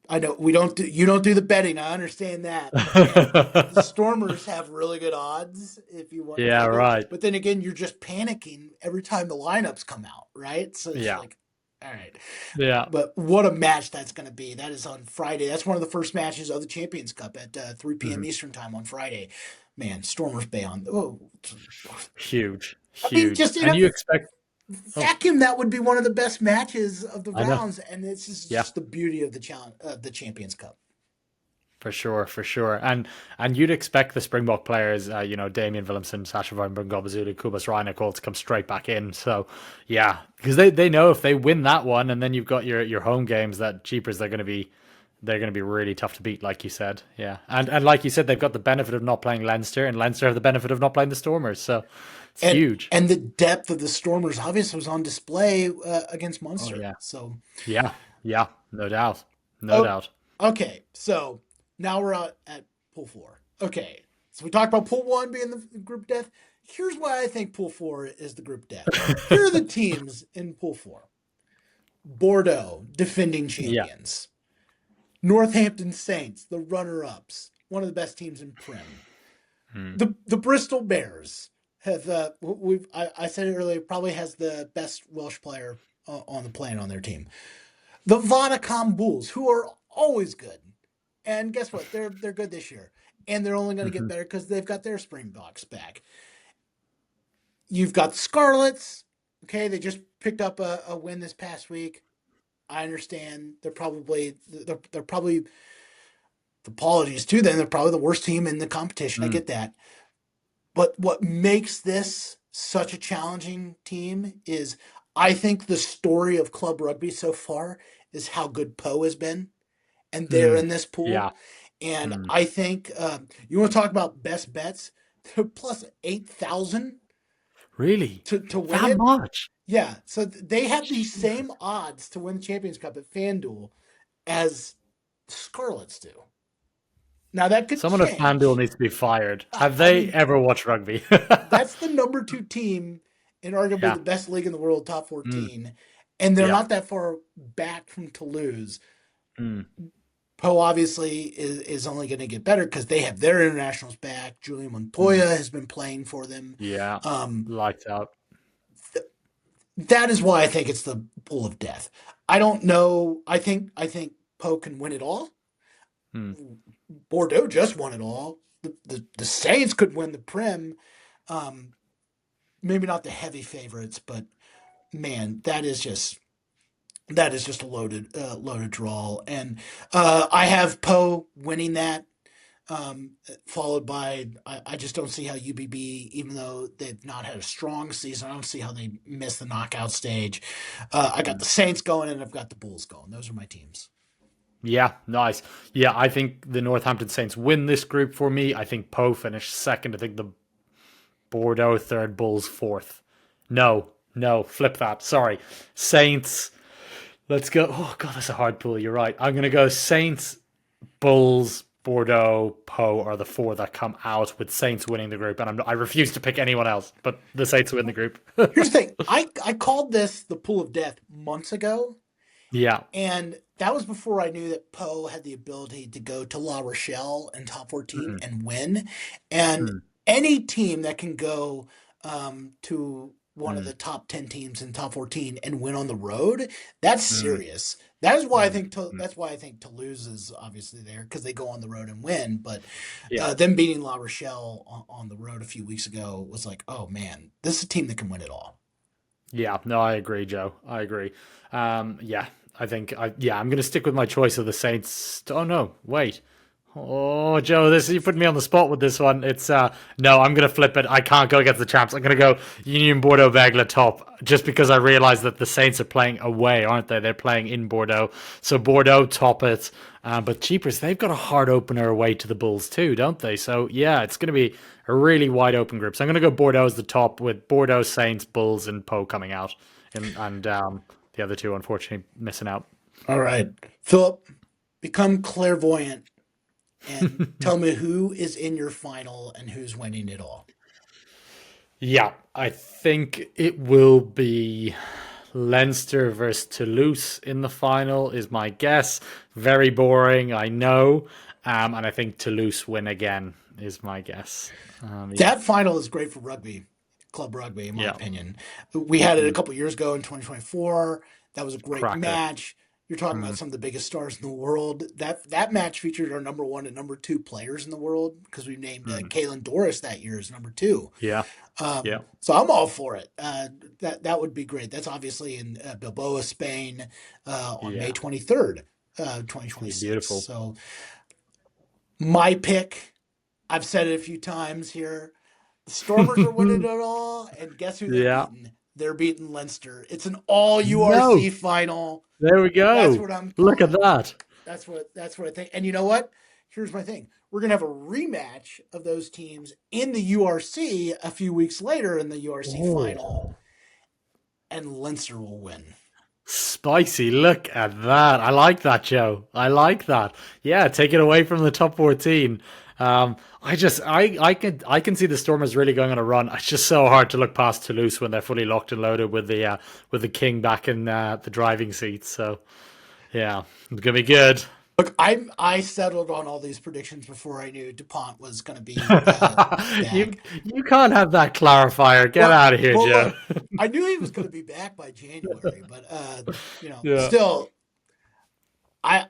I know we don't do you don't do the betting. I understand that, but man, the Stormers have really good odds if you want Yeah. to go. Right. But then again, you're just panicking every time the lineups come out, right? So it's Yeah. like, all right. Yeah. But what a match that's going to be. That is on Friday. That's one of the first matches of the Champions Cup at 3 p.m. Mhm. Eastern time on Friday. Man, Stormers Bayonne. Oh, Huge. I mean, Huge. just in And a you expect? Oh, vacuum, that would be one of the best matches of the I know. rounds, and this is Yeah. just the beauty of the challenge, the Champions Cup. For sure, for sure, and you'd expect the Springbok players, Damien Willemsen, Sacha van Brugge, Kubas Reinek, all to come straight back in. So, yeah, because they know if they win that one, and then you've got your home games that cheapers they're going to be really tough to beat, like you said. Yeah, and like you said, they've got the benefit of not playing Leinster, and Leinster have the benefit of not playing the Stormers. So it's and huge. and the depth of the Stormers obviously was on display against Oh Munster. yeah, So, yeah, yeah, no doubt, no oh, doubt. okay. So now we're out at Pool Four. Okay, so we talked about Pool One being the group death. Here's why I think Pool Four is the group death. Here are the teams in Pool Four: Bordeaux, defending Yeah. champions; Northampton Saints, the runner-ups, one of the best teams in Prem; Hmm. the Bristol Bears have I said it earlier, probably has the best Welsh player on the planet on their team. The Vonacom Bulls, who are always good, and guess what? They're good this year, and they're only going to get Mhm. better because they've got their Springboks back. You've got Scarlets. Okay, they just picked up a win this past week. I understand they're probably apologies to them. They're probably the worst team in the competition. I Mm. get that. But what makes this such a challenging team is I think the story of club rugby so far is how good Poe has been, and they're Mm, in this pool. yeah. And Mm, I think you want to talk about best bets? They're plus 8,000 really? to win That it. much? Yeah, so they have the same Jesus. odds to win the Champions Cup at FanDuel as Scarlets do. Now that could Someone at FanDuel change. needs to be fired. Have I they mean, ever watched rugby? that's the number two team in arguably Yeah. the best league in the world, top Mm, 14, and they're yeah. not that far back from Toulouse. Mm, Poe obviously is only going to get better because they have their internationals back. Julian mm, Montoya has been playing for them. yeah. Um, Lights out. that is why I think it's the pool of death. I don't know. I think Poe can win it all. Mm, Bordeaux just won it all. The Saints could win the Prem. Um, maybe not the heavy favorites, but man, that is just a loaded draw. And I have Poe winning that. Followed by I just don't see how UBB, even though they've not had a strong season, I don't see how they miss the knockout stage. I got mm. the Saints going and I've got the Bulls going. Those are my teams. Yeah, nice. Yeah, I think the Northampton Saints win this group for me. I think Poe finished second. I think the Bordeaux third, Bulls fourth. No, no, flip that. Sorry. Saints. Let's go. Oh, God, that's a hard pool. You're right. I'm going to go Saints, Bulls, Bordeaux, Poe are the four that come out with Saints winning the group. And I refuse to pick anyone else, but the Saints win the group. Here's the thing: I called this the pool of death months ago, Yeah. and that was before I knew that Poe had the ability to go to La Rochelle in top 14 Mm, and win. And mm, any team that can go to one of mm, the top 10 teams in top 14 and win on the road, that's mm, serious. That is why I mm, think mm. that's why I think Toulouse is obviously there because they go on the road and win. But Yeah. them beating La Rochelle on the road a few weeks ago was like, oh man, this is a team that can win it all. Yeah, no, I agree, Joe. I agree. Yeah, I'm going to stick with my choice of the Saints. Oh no, wait. Oh, Joe, this you put me on the spot with this one. It's no, I'm gonna flip it. I can't go against the champs. I'm gonna go Union Bordeaux Bagla top just because I realize that the Saints are playing away, aren't they? They're playing in Bordeaux, so Bordeaux top it. But Cheapers, they've got a hard opener away to the Bulls too, don't they? So yeah, it's gonna be a really wide open group. So I'm gonna go Bordeaux as the top with Bordeaux, Saints, Bulls, and Poe coming out, and the other two unfortunately missing out. All right, Philip, become clairvoyant and tell me who is in your final and who's winning it all. Yeah, I think it will be Leinster versus Toulouse in the final, is my guess. Very boring, I know. And I think Toulouse win again, is my guess. Yeah. That final is great for rugby, club rugby, in my Yeah. opinion. We had it a Mm, couple years ago in 2024. That was a great cracker. match. You're talking about Mm, some of the biggest stars in the world. That match featured our number one and number two players in the world because we named mm. Kalen Doris that year as number two. Yeah. Yeah. So I'm all for it. That would be great. That's obviously in Bilbao, Spain, on May Yeah. 23rd, It's gonna be 2026. beautiful. So my pick, I've said it a few times here. The Stormers are winning it all, and guess who they're Yeah. beating? They're beating Leinster. It's an all No. URC final. There we That's go. what I'm Look at calling. that. That's what I think. And you know what? Here's my thing. We're gonna have a rematch of those teams in the URC a few weeks later in the URC final, Oh. and Leinster will win. Spicy. Look at that. I like that, Joe. I like that. Yeah, take it away from the top 14. I can see the Stormers really going on a run. It's just so hard to look past Toulouse when they're fully locked and loaded with the king back in the driving seat. So yeah, it's gonna be good. Look, I settled on all these predictions before I knew Dupont was going to be you back. you can't have that clarifier. Get Well, out of here, well, Joe. look, I knew he was going to be back by January, but Yeah. still, I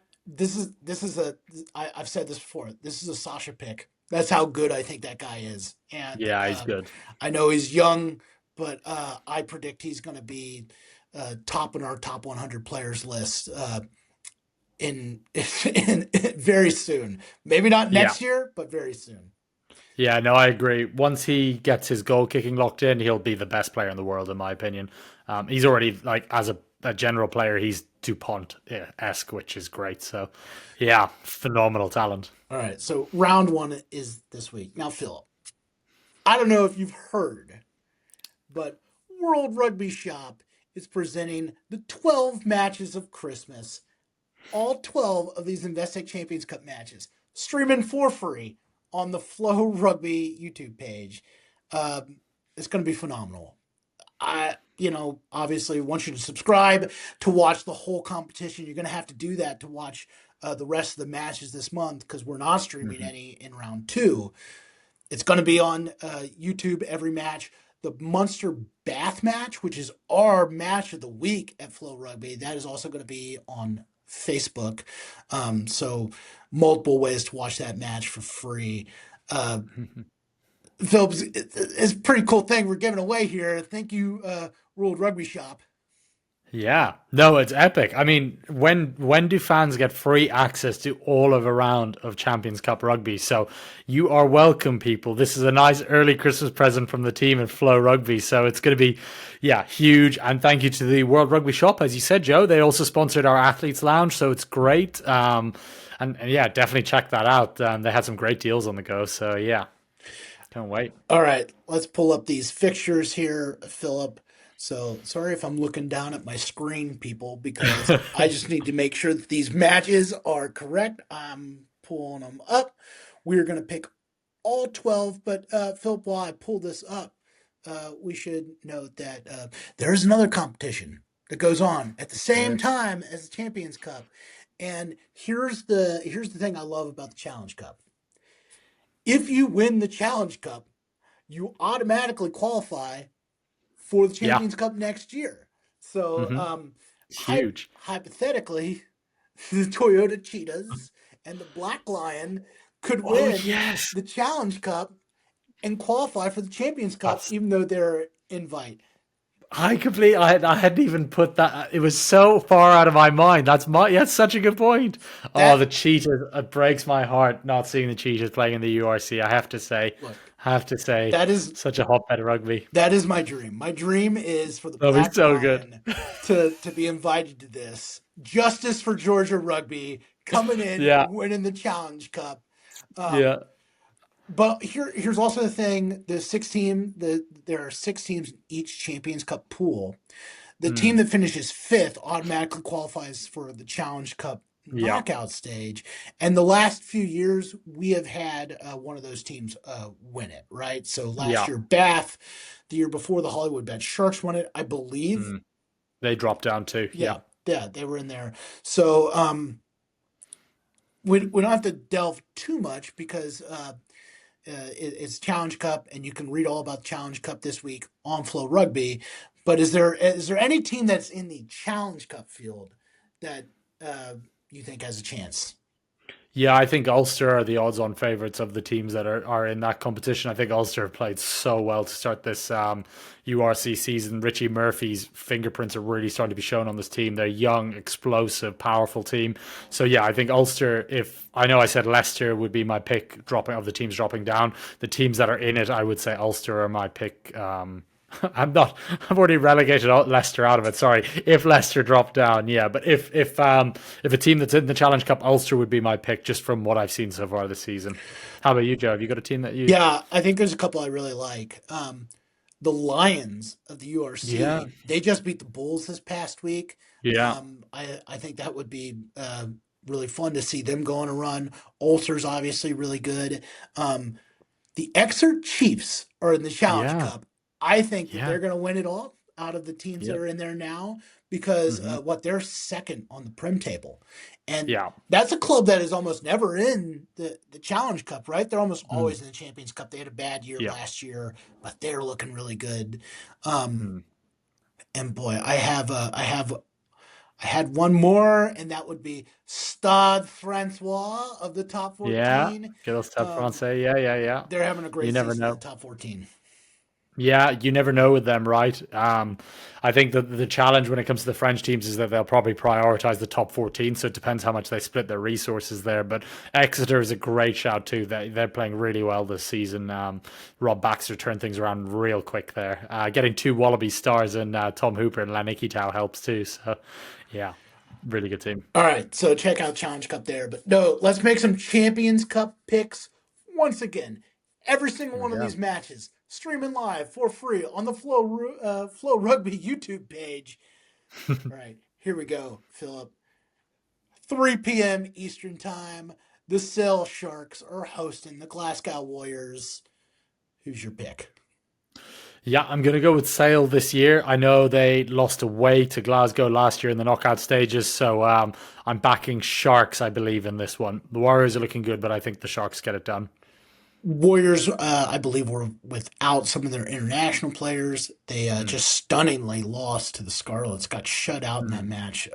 I've said this before. This is a Sasha pick. That's how good I think that guy is, and Yeah, he's good. I know he's young, but I predict he's going to be top in our top 100 players list in very soon. Maybe not Yeah. next year, but very soon. Yeah, no, I agree. Once he gets his goal kicking locked in, he'll be the best player in the world, in my opinion. He's already like as a general player, he's Dupont esque, which is great. So, yeah, phenomenal talent. All right, so round one is this week. Now, Philip, I don't know if you've heard, but World Rugby Shop is presenting the 12 matches of Christmas. All 12 of these Investec Champions Cup matches streaming for free on the FloRugby YouTube page. It's going to be phenomenal. Obviously want you to subscribe to watch the whole competition. You're going to have to do that to watch the rest of the matches this month because we're not streaming Mhm. any in round two. It's going to be on YouTube every match. The Munster Bath match, which is our match of the week at FloRugby, that is also going to be on Facebook. So multiple ways to watch that match for free. Uh, Phillips, it's a pretty cool thing we're giving away here. Thank you, World Rugby Shop. Yeah, no, it's epic. I mean, when do fans get free access to all of a round of Champions Cup rugby? So you are welcome, people. This is a nice early Christmas present from the team at Flow Rugby. So it's going to be, yeah, huge. And thank you to the World Rugby Shop, as you said, Joe. They also sponsored our Athletes Lounge, so it's great. And yeah, definitely check that out. They had some great deals on the go. So yeah, can't wait. All right, let's pull up these fixtures here, Philip. So sorry if I'm looking down at my screen, people, because I just need to make sure that these matches are correct. I'm pulling them up. We're going to pick all 12, but Philip, while I pull this up, we should note that there's another competition that goes on at the same Sure. time as the Champions Cup. And here's the thing I love about the Challenge Cup. If you win the Challenge Cup, you automatically qualify for the Yeah. Champions Cup next year. So, Hmm. Huge. hypothetically, the Toyota Cheetahs and the Black Lion could Oh win yes. the Challenge Cup and qualify for the Champions Cup, That's even though they're invite. I hadn't even put that. It was so far out of my mind. That's such a good point. Oh, That the Cheetahs! It breaks my heart not seeing the Cheetahs playing in the URC. look, Have to say, that is such a hotbed of rugby. that is my dream. My dream is for the That'll be Black so good. Lion to be invited to this. Justice for Georgia Rugby coming in, Yeah, winning the Challenge Cup. Um, yeah, But here's also the thing: there are 6 teams in each Champions Cup pool. The team mm, that finishes fifth automatically qualifies for the Challenge Cup yeah, knockout stage. And the last few years, we have had one of those teams win it. Right. So last yeah. year, Bath. The year before, the Hollywood Bad Sharks won it, I believe. Mm. They dropped down too. Yeah, Yeah, yeah, they were in there. So we don't have to delve too much because it's Challenge Cup, and you can read all about Challenge Cup this week on Flow Rugby. But is there any team that's in the Challenge Cup field that uh, you think has a chance? yeah. I think Ulster are the odds-on favourites of the teams that are in that competition. I think Ulster have played so well to start this URC season. Richie Murphy's fingerprints are really starting to be shown on this team. They're young, explosive, powerful team. So yeah, I think Ulster. If I know I said Leicester would be my pick, dropping of the teams dropping down. The teams that are in it, I would say Ulster are my pick. I'm not. I've already relegated Leicester out of it. Sorry, if Leicester drop down, yeah. But if a team that's in the Challenge Cup, Ulster would be my pick, just from what I've seen so far this season. How about you, Joe? Have you got a team that you? Yeah, I think there's a couple I really like. The Lions of the Yeah, URC, they just beat the Bulls this past week. yeah, I think that would be really fun to see them go on a run. Ulster's obviously really good. Um, The Exeter Chiefs are in the Challenge yeah, Cup. I think that yeah, they're going to win it all out of the teams that yeah, are in there now because hmm, they're second on the Prim table, and yeah, that's a club that is almost never in the Challenge Cup, right? They're almost mm, always in the Champions Cup. They had a bad year yeah, last year, but they're looking really good. Um, mm, and boy, I had one more, and that would be Stade Francois of the top yeah. 14. Get us Stade Um, Francais. Yeah, yeah, yeah. they're having a You great never season in the know. top 14. Yeah, you never know with them, right? I think that the challenge when it comes to the French teams is that they'll probably prioritize the top 14. So it depends how much they split their resources there. But Exeter is a great shout too. They're playing really well this season. Rob Baxter turned things around real quick there. Getting two Wallaby stars and Tom Hooper and Laniki Tau helps too. So yeah, really good team. All right, so check out Challenge Cup there. But no, let's make some Champions Cup picks once again. Every single Here we one of go. these matches streaming live for free on the Flow Rugby YouTube page. All right, here we go, Philip. 3 p.m. Eastern Time. The Sail Sharks are hosting the Glasgow Warriors. Who's your pick? Yeah, I'm going to go with Sale this year. I know they lost away to Glasgow last year in the knockout stages, so I'm backing Sharks, I believe, in this one. The Warriors are looking good, but I think the Sharks get it done. Warriors, I believe, were without some of their international players. They Hmm. just stunningly lost to the Scarlets, got shut out in that Hmm. match.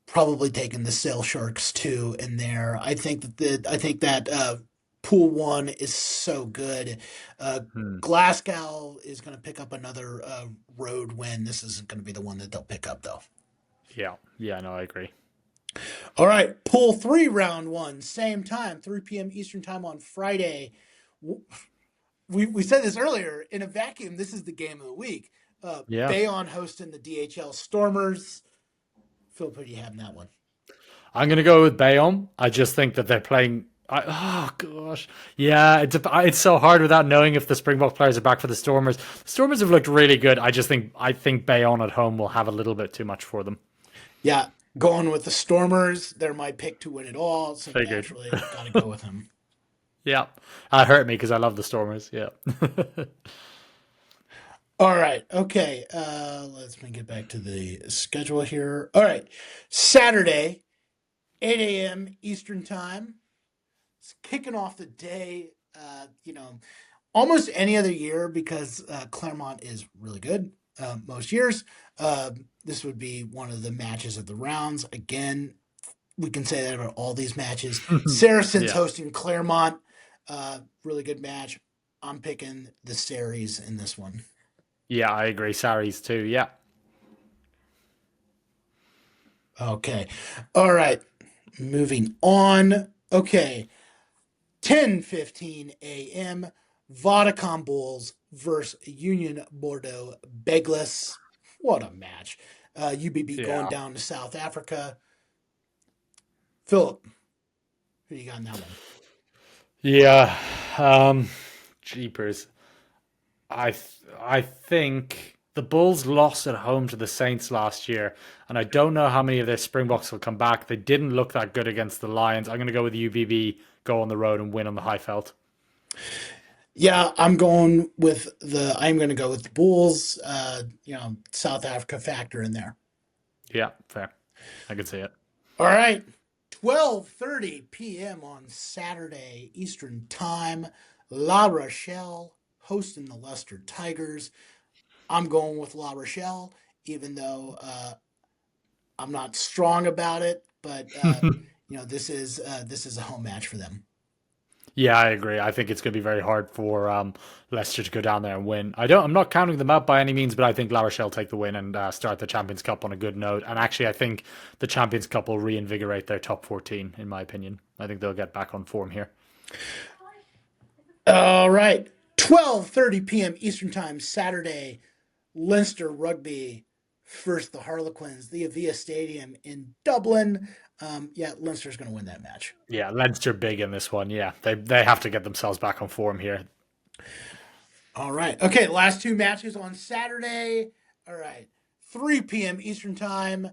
Probably taking the Sail Sharks too in there. I think that Pool One is so good. Uh, Hmm. Glasgow is going to pick up another road win. This isn't going to be the one that they'll pick up though. Yeah, yeah, no, I agree. All right, Pool Three, Round One, same time, 3 p.m. Eastern Time on Friday. We said this earlier. In a vacuum, this is the game of the week. Yeah. Bayonne hosting the DHL Stormers. Phil, who do you have in that one? I'm going to go with Bayonne. I just think that they're playing. Oh gosh, yeah, it's so hard without knowing if the Springbok players are back for the Stormers. The Stormers have looked really good. I think Bayonne at home will have a little bit too much for them. Yeah, going with the Stormers. They're my pick to win it all, so Figured. naturally, got to go with them. Yeah, that hurt me because I love the Stormers. Yeah. All right, okay. Let's get back to the schedule here. All right, Saturday, 8 a.m. Eastern Time. It's kicking off the day. Almost any other year because Claremont is really good most years. This would be one of the matches of the rounds. Again, we can say that about all these matches. Saracens Yeah. hosting Claremont, really good match. I'm picking the series in this one. Yeah, I agree. Saris too. Yeah. Okay, all right. Moving on. Okay, 10:15 a.m. Vodacom Bulls versus Union Bordeaux Begless. What a match. UBB going Yeah. down to South Africa. Philip, who you got in that one? Yeah. Um, Jeepers. I think the Bulls lost at home to the Saints last year, and I don't know how many of their Springboks will come back. They didn't look that good against the Lions. I'm going to go with UBB, go on the road and win on the Highveld. Yeah, I'm going to go with the Bulls. South Africa factor in there. Yeah, fair. I can see it. All right. 12:30 p.m. on Saturday Eastern Time. La Rochelle hosting the Leicester Tigers. I'm going with La Rochelle, even though I'm not strong about it. But this is a home match for them. Yeah, I agree. I think it's going to be very hard for Leicester to go down there and win. I'm not counting them out by any means, but I think La Rochelle take the win and start the Champions Cup on a good note. And actually, I think the Champions Cup will reinvigorate their top 14. In my opinion, I think they'll get back on form here. All right. 12:30 p.m. Eastern Time Saturday. Leinster Rugby versus the Harlequins, the Avia Stadium in Dublin. Leinster's going to win that match. Yeah, Leinster big in this one. Yeah, they have to get themselves back on form here. All right. Okay, last two matches on Saturday. All right. 3 p.m. Eastern Time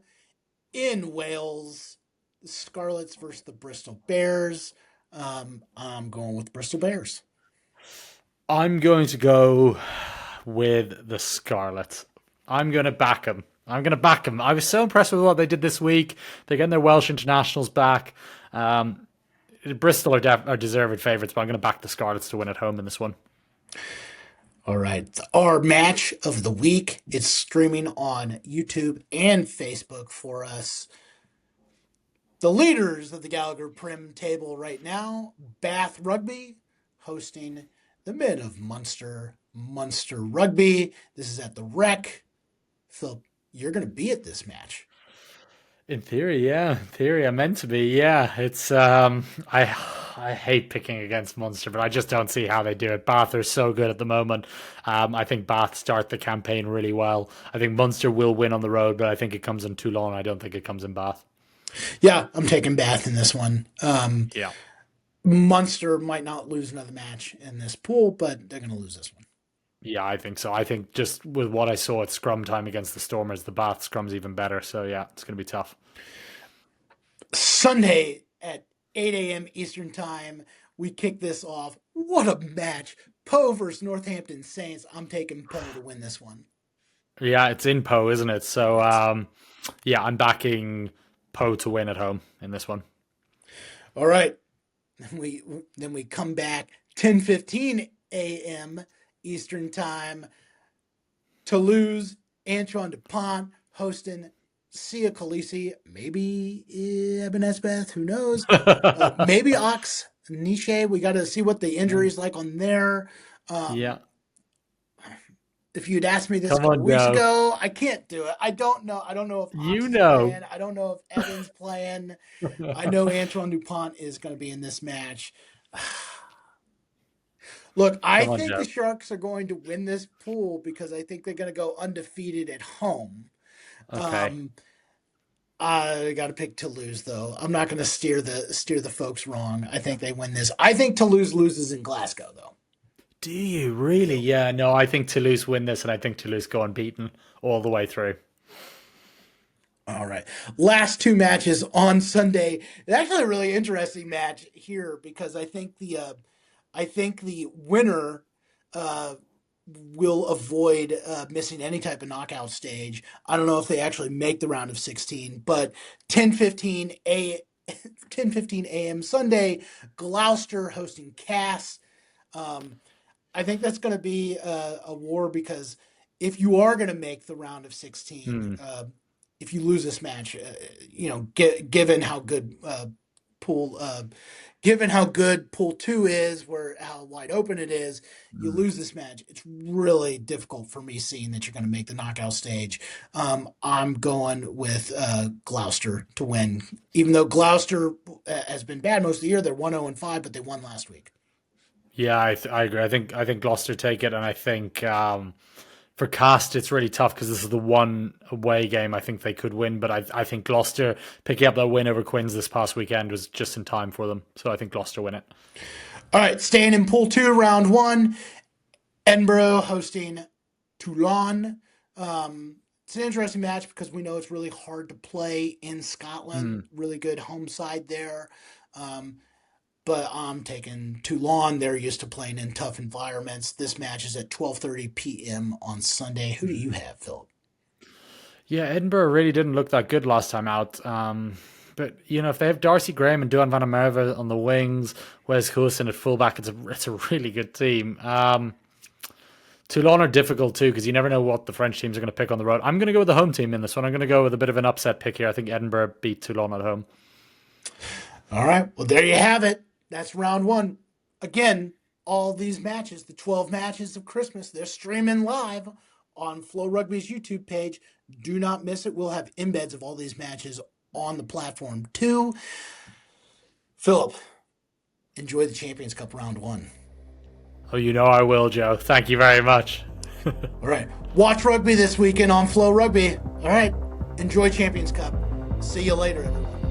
in Wales. The Scarlets versus the Bristol Bears. I'm going with Bristol Bears. I'm going to go with the Scarlets. I'm going to back them. I'm going to back them. I was so impressed with what they did this week. They're getting their Welsh internationals back. Bristol are deserved favourites, but I'm going to back the Scarlets to win at home in this one. All right. Our match of the week is streaming on YouTube and Facebook for us. The leaders of the Gallagher Prim table right now, Bath Rugby, hosting the men of Munster. Munster Rugby. This is at the Rec. Phil, you're going to be at this match. In theory, yeah. In theory, I'm meant to be. Yeah, it's I hate picking against Munster, but I just don't see how they do it. Bath are so good at the moment. I think Bath start the campaign really well. I think Munster will win on the road, but I think it comes in Toulon. I don't think it comes in Bath. Yeah, I'm taking Bath in this one. Yeah. Munster might not lose another match in this pool, but they're going to lose this one. Yeah, I think so. I think just with what I saw at scrum time against the Stormers, the Bath scrum's even better. So yeah, it's going to be tough. Sunday at 8 a.m. Eastern Time, we kick this off. What a match. Poe versus Northampton Saints. I'm taking Poe to win this one. Yeah, it's in Poe, isn't it? So yeah, I'm backing Poe to win at home in this one. All right. Then we come back 10:15 a.m. Eastern Time. Toulouse, Antoine Dupont hosting Sia Khaleesi, maybe Eben Esbeth, who knows? Maybe Ox Niche. We got to see what the injury's like on there. Yeah. If you'd asked me this a Come couple on, weeks Joe. ago, I can't do it. I don't know. I don't know if Ox You is know. playing. I don't know if Evan's playing. I know Antoine Dupont is going to be in this match. Look, I Come on, think Joe. the Sharks are going to win this pool because I think they're going to go undefeated at home. Okay. Um, I got to pick Toulouse though. I'm not going to steer the folks wrong. I think they win this. I think Toulouse loses in Glasgow though. Do you really? Yeah, no, I think Toulouse win this, and I think Toulouse go unbeaten all the way through. All right. Last two matches on Sunday. It's actually a really interesting match here because I think the winner uh, will avoid missing any type of knockout stage. I don't know if they actually make the round of 16, but 10:15 a.m. Sunday, Gloucester hosting Cass. Um, I think that's going to be a war because if you are going to make the round of 16, Hmm. if you lose this match, given how good pool, given how good pool two is, where how wide open it is, you Hmm. lose this match. It's really difficult for me seeing that you're going to make the knockout stage. I'm going with Gloucester to win, even though Gloucester has been bad most of the year. They're 1-0-5, but they won last week. Yeah, I agree. I think Gloucester take it, and I think for Cast it's really tough because this is the one away game I think they could win. But I think Gloucester picking up that win over Quins this past weekend was just in time for them. So I think Gloucester win it. All right, staying in pool two, round one. Edinburgh hosting Toulon. It's an interesting match because we know it's really hard to play in Hmm. Scotland. Really good home side there. Um, but I'm taking Toulon. They're used to playing in tough environments. This match is at 12:30 p.m. on Sunday. Who do you have, Philip? Yeah, Edinburgh really didn't look that good last time out. But if they have Darcy Graham and Duan van der Merwe on the wings, Wes Goosen at fullback, it's a really good team. Toulon are difficult too because you never know what the French teams are going to pick on the road. I'm going to go with the home team in this one. I'm going to go with a bit of an upset pick here. I think Edinburgh beat Toulon at home. All right. Well, there you have it. That's round one. Again, all these matches, the 12 matches of Christmas, they're streaming live on FloRugby's YouTube page. Do not miss it. We'll have embeds of all these matches on the platform too. Philip, enjoy the Champions Cup round one. Oh, I will, Joe. Thank you very much. All right. Watch rugby this weekend on FloRugby. All right. Enjoy Champions Cup. See you later, everyone.